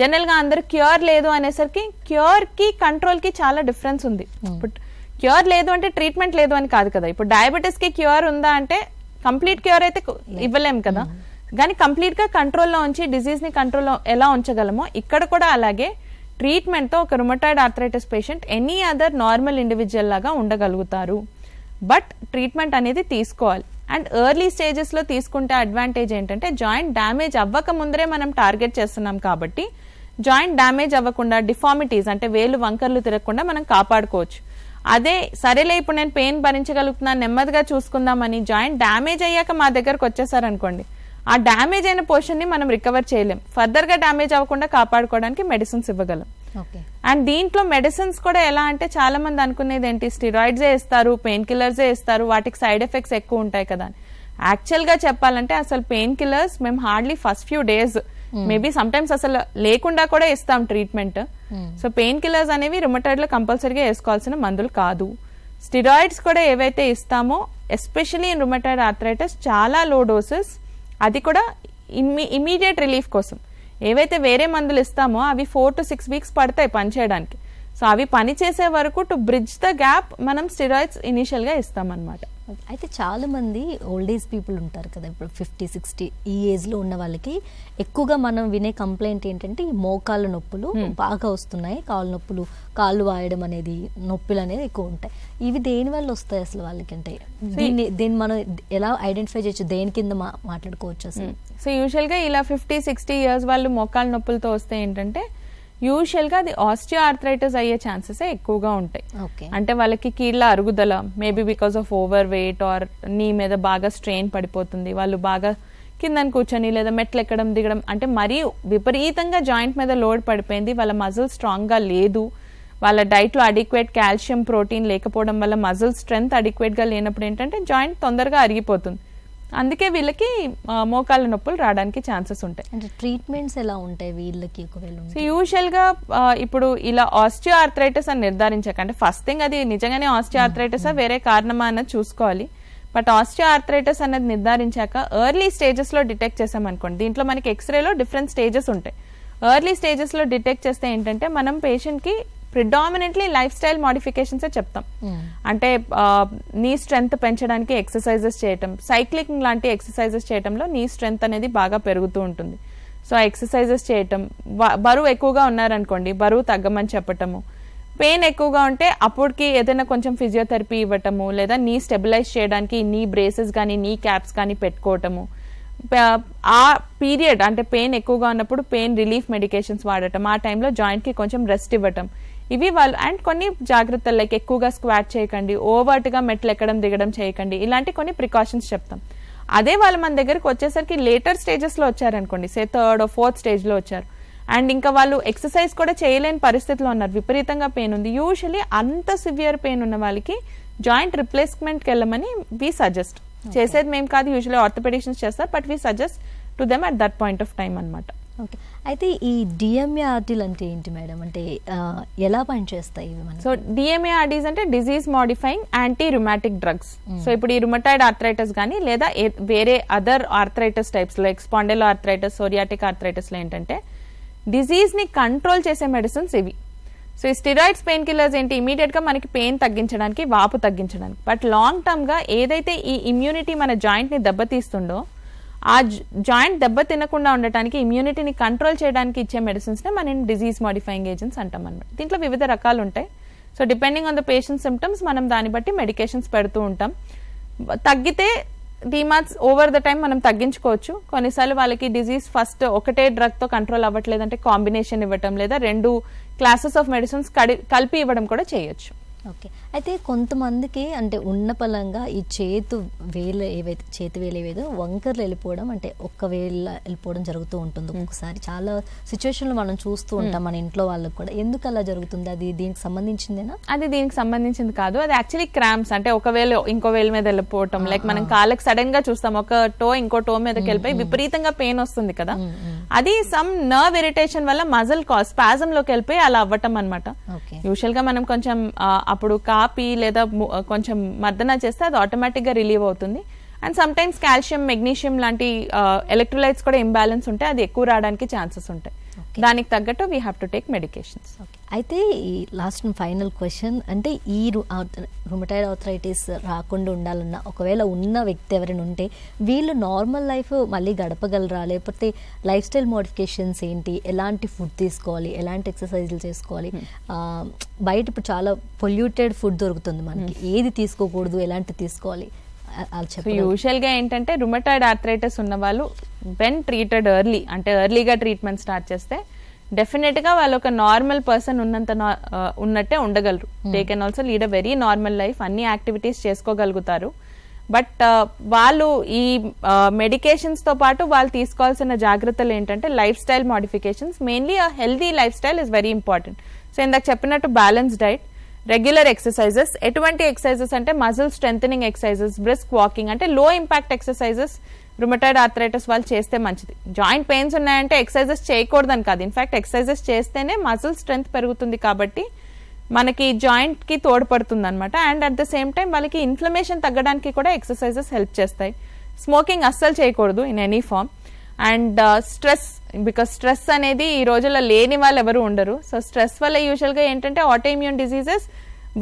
జనరల్ గా అందరు క్యూర్ లేదు అనేసరికి, క్యూర్ కి కంట్రోల్ కి చాలా డిఫరెన్స్ ఉంది. ఇప్పుడు క్యూర్ లేదు అంటే ట్రీట్మెంట్ లేదు అని కాదు కదా. ఇప్పుడు డయాబెటీస్ కి క్యూర్ ఉందా అంటే కంప్లీట్ క్యూర్ అయితే ఇవ్వలేం కదా, కానీ కంప్లీట్ గా కంట్రోల్లో ఉంచి డిజీజ్ ని కంట్రోల్లో ఎలా ఉంచగలమో ఇక్కడ కూడా అలాగే ట్రీట్మెంట్ తో ఒక rheumatoid arthritis patient any other normal individual లాగా ఉండగలుగుతారు. బట్ ట్రీట్మెంట్ అనేది తీసుకోవాలి, అండ్ ఎర్లీ స్టేజెస్ లో తీసుకుంటే అడ్వాంటేజ్ ఏంటంటే జాయింట్ డ్యామేజ్ అవ్వక ముందరే మనం టార్గెట్ చేస్తున్నాం కాబట్టి జాయింట్ డ్యామేజ్ అవ్వకుండా, డిఫార్మిటీస్ అంటే వేలు వంకర్లు తిరగకుండా మనం కాపాడుకోవచ్చు. అదే సరేలే ఇప్పుడు నేను పెయిన్ భరించగలుగుతున్నాను, నెమ్మదిగా చూసుకుందామని జాయింట్ డ్యామేజ్ అయ్యాక మా దగ్గరకు వచ్చేసారనుకోండి, ఆ డ్యామేజ్ అయిన పోర్షన్ ని మనం రికవర్ చేయలేం. ఫర్దర్ గా డ్యామేజ్ అవ్వకుండా కాపాడుకోవడానికి మెడిసిన్స్ ఇవ్వగలం. అండ్ దీంట్లో మెడిసిన్స్ కూడా ఎలా అంటే చాలా మంది అనుకునేది ఏంటి, స్టిరాయిడ్సే ఇస్తారు, పెయిన్ కిల్లర్సే ఇస్తారు, వాటికి సైడ్ ఎఫెక్ట్స్ ఎక్కువ ఉంటాయి కదా. యాక్చువల్ గా చెప్పాలంటే అసలు పెయిన్ కిల్లర్స్ మేము hardly first few days, maybe some times అసలు లేకుండా కూడా ఇస్తాం ట్రీట్మెంట్. సో పెయిన్ కిల్లర్స్ అనేవి రుమటాయిడ్ లో కంపల్సరీగా వేసుకోవాల్సిన మందులు కాదు. స్టిరాయిడ్స్ కూడా ఏవైతే ఇస్తామో ఎస్పెషలీ ఇన్ రుమటాయిడ్ ఆర్థరైటిస్ చాలా లో డోసెస్, అది కూడా ఇమీడియట్ రిలీఫ్ కోసం. ఏవైతే వేరే మందులు ఇస్తామో అవి 4 to 6 weeks పడతాయి పనిచేయడానికి. సో అవి పనిచేసే వరకు టు బ్రిడ్జ్ ద గ్యాప్ మనం స్టెరాయిడ్స్ ఇనిషియల్ గా ఇస్తామన్నమాట. అయితే చాలా మంది ఓల్డ్ ఏజ్ పీపుల్ ఉంటారు కదా, ఇప్పుడు 50-60 ఈ ఏజ్ లో ఉన్న వాళ్ళకి ఎక్కువగా మనం వినే కంప్లైంట్ ఏంటంటే ఈ మోకాళ్ళ నొప్పులు బాగా వస్తున్నాయి, కాళ్ళ నొప్పులు, కాళ్ళు వాయడం అనేది, నొప్పులు అనేది ఎక్కువ ఉంటాయి. ఇవి దేని వల్ల వస్తాయి అసలు వాళ్ళకి? అంటే దీన్ని మనం ఎలా ఐడెంటిఫై చేయొచ్చు, దేని కింద మాట్లాడుకోవచ్చు అసలు? సో యూజువల్ గా ఇలా 50-60 years వాళ్ళు మోకాళ్ళ నొప్పులతో వస్తే ఏంటంటే యూజువల్ గా అది ఆస్టియో ఆర్థరైటిస్ అయ్యే ఛాన్సెస్ ఎక్కువగా ఉంటాయి. అంటే వాళ్ళకి కీళ్ళ అరుగుదల, maybe because of over weight or knee మీద బాగా స్ట్రెయిన్ పడిపోతుంది, వాళ్ళు బాగా కిందని కూర్చొని లేదా మెట్లు ఎక్కడం దిగడం, అంటే మరీ విపరీతంగా జాయింట్ మీద లోడ్ పడిపోయింది, వాళ్ళ మజిల్ స్ట్రాంగ్ గా లేదు, వాళ్ళ డైట్ లో అడిక్వేట్ కాల్షియం ప్రోటీన్ లేకపోవడం వల్ల మజిల్ స్ట్రెంగ్త్ అడిక్వేట్ గా లేనప్పుడు ఏంటంటే జాయింట్ తొందరగా అరిగిపోతుంది. అందుకే వీళ్ళకి మోకాళ్ళ నొప్పులు రావడానికి ఛాన్సెస్ ఉంటాయి. అంటే ట్రీట్మెంట్స్ ఎలా ఉంటాయి వీళ్ళకి ఒకవేళ? సో యూజువల్గా ఇప్పుడు ఇలా ఆస్టియో ఆర్థరైటిస్ అని నిర్ధారించాక, అంటే ఫస్ట్ థింగ్ అది నిజంగానే ఆస్టియో ఆర్థరైటిసా వేరే కారణమా అన్నది చూసుకోవాలి. బట్ ఆస్టియో ఆర్థరైటిస్ అనేది నిర్ధారించాక ఎర్లీ స్టేజెస్లో డిటెక్ట్ చేసామనుకోండి, దీంట్లో మనకి ఎక్స్రేలో డిఫరెంట్ స్టేజెస్ ఉంటాయి. ఎర్లీ స్టేజెస్లో డిటెక్ట్ చేస్తే ఏంటంటే మనం పేషెంట్కి ప్రిడామినెంట్లీ లైఫ్ స్టైల్ మోడిఫికేషన్సే చెప్తాం. అంటే నీ స్ట్రెంగ్త్ పెంచడానికి ఎక్సర్సైజెస్ చేయటం, సైక్లింగ్ లాంటి ఎక్సర్సైజెస్ చేయటంలో నీ స్ట్రెంగ్త్ అనేది బాగా పెరుగుతూ ఉంటుంది. సో ఆ ఎక్సర్సైజెస్ చేయటం, బరువు ఎక్కువగా ఉన్నారనుకోండి బరువు తగ్గమని చెప్పటము, పెయిన్ ఎక్కువగా ఉంటే అప్పటికి ఏదైనా కొంచెం ఫిజియోథెరపీ ఇవ్వటము, లేదా నీ స్టెబిలైజ్ చేయడానికి నీ బ్రేసెస్ కానీ నీ క్యాప్స్ కానీ పెట్టుకోవటము, ఆ పీరియడ్ అంటే పెయిన్ ఎక్కువగా ఉన్నప్పుడు పెయిన్ రిలీఫ్ మెడికేషన్స్ వాడటం, ఆ టైంలో జాయింట్కి కొంచెం రెస్ట్ ఇవ్వటం, ఇవి వాళ్ళు. అండ్ కొన్ని జాగ్రత్తలు లైక్ ఎక్కువగా స్క్వాట్ చేయకండి, ఓవర్ట్గా మెట్లు ఎక్కడం దిగడం చేయకండి, ఇలాంటి కొన్ని ప్రికాషన్స్ చెప్తాం. అదే వాళ్ళు మన దగ్గరికి వచ్చేసరికి లేటర్ స్టేజెస్లో వచ్చారనుకోండి, సే 3rd or 4th స్టేజ్లో వచ్చారు అండ్ ఇంకా వాళ్ళు ఎక్సర్సైజ్ కూడా చేయలేని పరిస్థితిలో ఉన్నారు, విపరీతంగా పెయిన్ ఉంది, యూజువలీ అంత సివియర్ పెయిన్ ఉన్న వాళ్ళకి జాయింట్ రిప్లేస్మెంట్కి వెళ్ళమని వి సజెస్ట్. చేసేది మేము కాదు, యూజువల్లీ ఆర్థోపెడిషన్స్ చేస్తారు, but we suggest to them at that point of time అనమాట. ఓకే, అయితే ఈ డిఎంఏఆర్డీలు అంటే ఏంటి మేడం? అంటే ఎలా పనిచేస్తాయి ఇవి? సో డిఎంఏఆర్డీస్ అంటే disease modifying anti rheumatic drugs. So ఇప్పుడు ఈ రుమటాయిడ్ ఆర్థరైటిస్ కానీ లేదా వేరే other arthritis types like spondyloarthritis, psoriatic ఆర్థరైటిస్లో ఏంటంటే డిజీజ్ని కంట్రోల్ చేసే మెడిసిన్స్ ఇవి. సో ఈ స్టిరాయిడ్స్ పెయిన్ కిల్లర్స్ ఏంటి, ఇమీడియట్గా మనకి పెయిన్ తగ్గించడానికి, వాపు తగ్గించడానికి, బట్ లాంగ్ టర్మ్గా ఏదైతే ఈ ఇమ్యూనిటీ మన జాయింట్ని దెబ్బతీస్తుందో ఆ జాయింట్ దెబ్బ తినకుండా ఉండటానికి, ఇమ్యూనిటీని కంట్రోల్ చేయడానికి ఇచ్చే మెడిసిన్స్నే మనం డిజీజ్ మోడిఫైయింగ్ ఏజెంట్స్ అంటాం అనమాట. దీంట్లో వివిధ రకాలు ఉంటాయి. So depending on the patient symptoms మనం దాన్ని బట్టి మెడికేషన్స్ పెడుతూ ఉంటాం. తగ్గితే డీమార్ట్స్ ఓవర్ ద టైం మనం తగ్గించుకోవచ్చు. కొన్నిసార్లు వాళ్ళకి డిజీజ్ ఫస్ట్ ఒకటే డ్రగ్తో కంట్రోల్ అవ్వట్లేదంటే కాంబినేషన్ ఇవ్వటం, లేదా 2 క్లాసెస్ ఆఫ్ మెడిసిన్స్ కలిపి ఇవ్వడం కూడా చేయొచ్చు. ఓకే, అయితే కొంతమందికి అంటే ఉన్న పలంగా ఈ చేతి వేలు ఏవేదో వంకర్లు వెళ్ళిపోవడం, అంటే ఒక్క వేళ వెళ్ళిపోవడం జరుగుతూ ఉంటుంది ఒక్కొక్కసారి. చాలా సిచ్యువేషన్లో మనం చూస్తూ ఉంటాం మన ఇంట్లో వాళ్ళకి కూడా. ఎందుకు అలా జరుగుతుంది? అది దీనికి సంబంధించిందేనా? అది దీనికి సంబంధించింది కాదు, అది యాక్చువల్లీ క్రాంప్స్. అంటే ఒక వేళ ఇంకో వేల మీద వెళ్ళిపోవటం, లైక్ మనం కాళ్ళకి సడన్ గా చూస్తాం ఒక టో ఇంకో టో మీదకి వెళ్ళిపోయి విపరీతంగా పెయిన్ వస్తుంది కదా, అది సమ్ నర్వ్ ఇరిటేషన్ వల్ల మజిల్ స్పాజమ్ లోకి వెళ్ళిపోయి అలా అవ్వటం అనమాట. యూజువల్ గా మనం కొంచెం అప్పుడు కాపీ లేదా కొంచెం మర్దన చేస్తే అది ఆటోమేటిక్ గా రిలీవ్ అవుతుంది. And some times calcium, magnesium లాంటి ఎలక్ట్రోలైట్స్ కూడా ఇంబ్యాలెన్స్ ఉంటే అది ఎక్కువ రావడానికి ఛాన్సెస్ ఉంటాయి. దానికి తగ్గట్టు we have to take medications. అయితే ఈ లాస్ట్ ఫైనల్ క్వశ్చన్, అంటే ఈ రుమటాయిడ్ ఆర్థరైటిస్ రాకుండా ఉండాలన్నా, ఒకవేళ ఉన్న వ్యక్తి ఎవరైనా ఉంటే వీళ్ళు నార్మల్ లైఫ్ మళ్ళీ గడపగలరా? లేకపోతే లైఫ్ స్టైల్ మోడిఫికేషన్స్ ఏంటి, ఎలాంటి ఫుడ్ తీసుకోవాలి, ఎలాంటి ఎక్సర్సైజులు చేసుకోవాలి? బయట ఇప్పుడు చాలా పొల్యూటెడ్ ఫుడ్ దొరుకుతుంది మనకి, ఏది తీసుకోకూడదు, ఎలాంటి తీసుకోవాలి? యూజువల్ గా ఏంటంటే రుమటాయిడ్ ఆర్థరైటిస్ ఉన్న వాళ్ళు వెన్ ట్రీటెడ్ ఎర్లీ, అంటే ఎర్లీగా ట్రీట్మెంట్ స్టార్ట్ చేస్తే డెఫినెట్ గా వాళ్ళు ఒక నార్మల్ పర్సన్ ఉన్నట్టే ఉండగలరు. They can also lead a very normal life, అన్ని యాక్టివిటీస్ చేసుకోగలుగుతారు. బట్ వాళ్ళు ఈ మెడికేషన్స్ తో పాటు వాళ్ళు తీసుకోవాల్సిన జాగ్రత్తలు ఏంటంటే life style modifications. Mainly a healthy life style is very important. So ఇందాక చెప్పినట్టు బ్యాలెన్స్ డైట్, రెగ్యులర్ ఎక్సర్సైజెస్. ఎటువంటి ఎక్సర్సైజెస్ అంటే muscle strengthening exercises, brisk walking, అంటే లో ఇంపాక్ట్ ఎక్సర్సైజెస్ రుమటాయిడ్ ఆర్థరైటిస్ వాళ్ళు చేస్తే మంచిది. జాయింట్ పెయిన్స్ ఉన్నాయంటే ఎక్సర్సైజెస్ చేయకూడదని కాదు, ఇన్ఫాక్ట్ ఎక్సర్సైజెస్ చేస్తేనే మజిల్ స్ట్రెంత్ పెరుగుతుంది కాబట్టి మనకి జాయింట్ కి తోడ్పడుతుంది అనమాట. And at the same time వాళ్ళకి ఇన్ఫ్లమేషన్ తగ్గడానికి కూడా ఎక్సర్సైజెస్ హెల్ప్ చేస్తాయి. స్మోకింగ్ అస్సలు చేయకూడదు in any form. And stress, because stress అనేది ఈ రోజుల్లో లేని వాళ్ళు ఎవరు ఉండరు. సో స్ట్రెస్ వల్ల యూజువల్గా ఏంటంటే ఆటోఇమ్యూన్ డిసీజెస్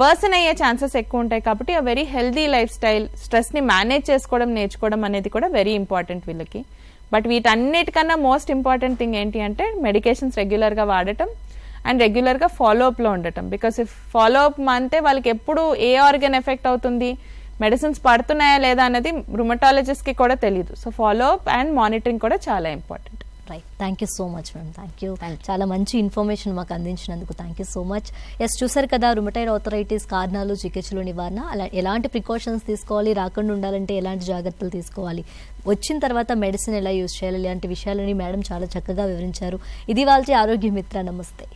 వర్సన్ అయ్యే ఛాన్సెస్ ఎక్కువ ఉంటాయి. కాబట్టి ఆ వెరీ హెల్దీ లైఫ్ స్టైల్, స్ట్రెస్ని మేనేజ్ చేసుకోవడం నేర్చుకోవడం అనేది కూడా వెరీ ఇంపార్టెంట్ వీళ్ళకి. బట్ వీటన్నిటికన్నా మోస్ట్ ఇంపార్టెంట్ థింగ్ ఏంటి అంటే మెడికేషన్స్ రెగ్యులర్గా వాడటం అండ్ రెగ్యులర్గా ఫాలోఅప్లో ఉండటం. బికాస్ ఇఫ్ ఫాలోఅప్ అంటే వాళ్ళకి ఎప్పుడు ఏ ఆర్గన్ ఎఫెక్ట్ అవుతుంది, మెడిసిన్స్ పడుతున్నాయా లేదా అనేది రుమటాలజిస్ట్కి కూడా తెలియదు. సో ఫాలోఅప్ అండ్ మానిటరింగ్ కూడా చాలా important. Right, thank you so much ma'am. Thank you, చాలా మంచి ఇన్ఫర్మేషన్ మాకు అందించినందుకు thank you so much. Yes, చూసారు కదా రుమటాయిడ్ ఆర్థరైటిస్ కారణాలు, చికిత్సలు, నివారణ, అలా ఎలాంటి ప్రికాషన్స్ తీసుకోవాలి, రాకుండా ఉండాలంటే ఎలాంటి జాగ్రత్తలు తీసుకోవాలి, వచ్చిన తర్వాత మెడిసిన్ ఎలా యూజ్ చేయాలి, ఇలాంటి విషయాలని మేడం చాలా చక్కగా వివరించారు. ఇది వాళ్ళ ఆరోగ్య మిత్ర. నమస్తే.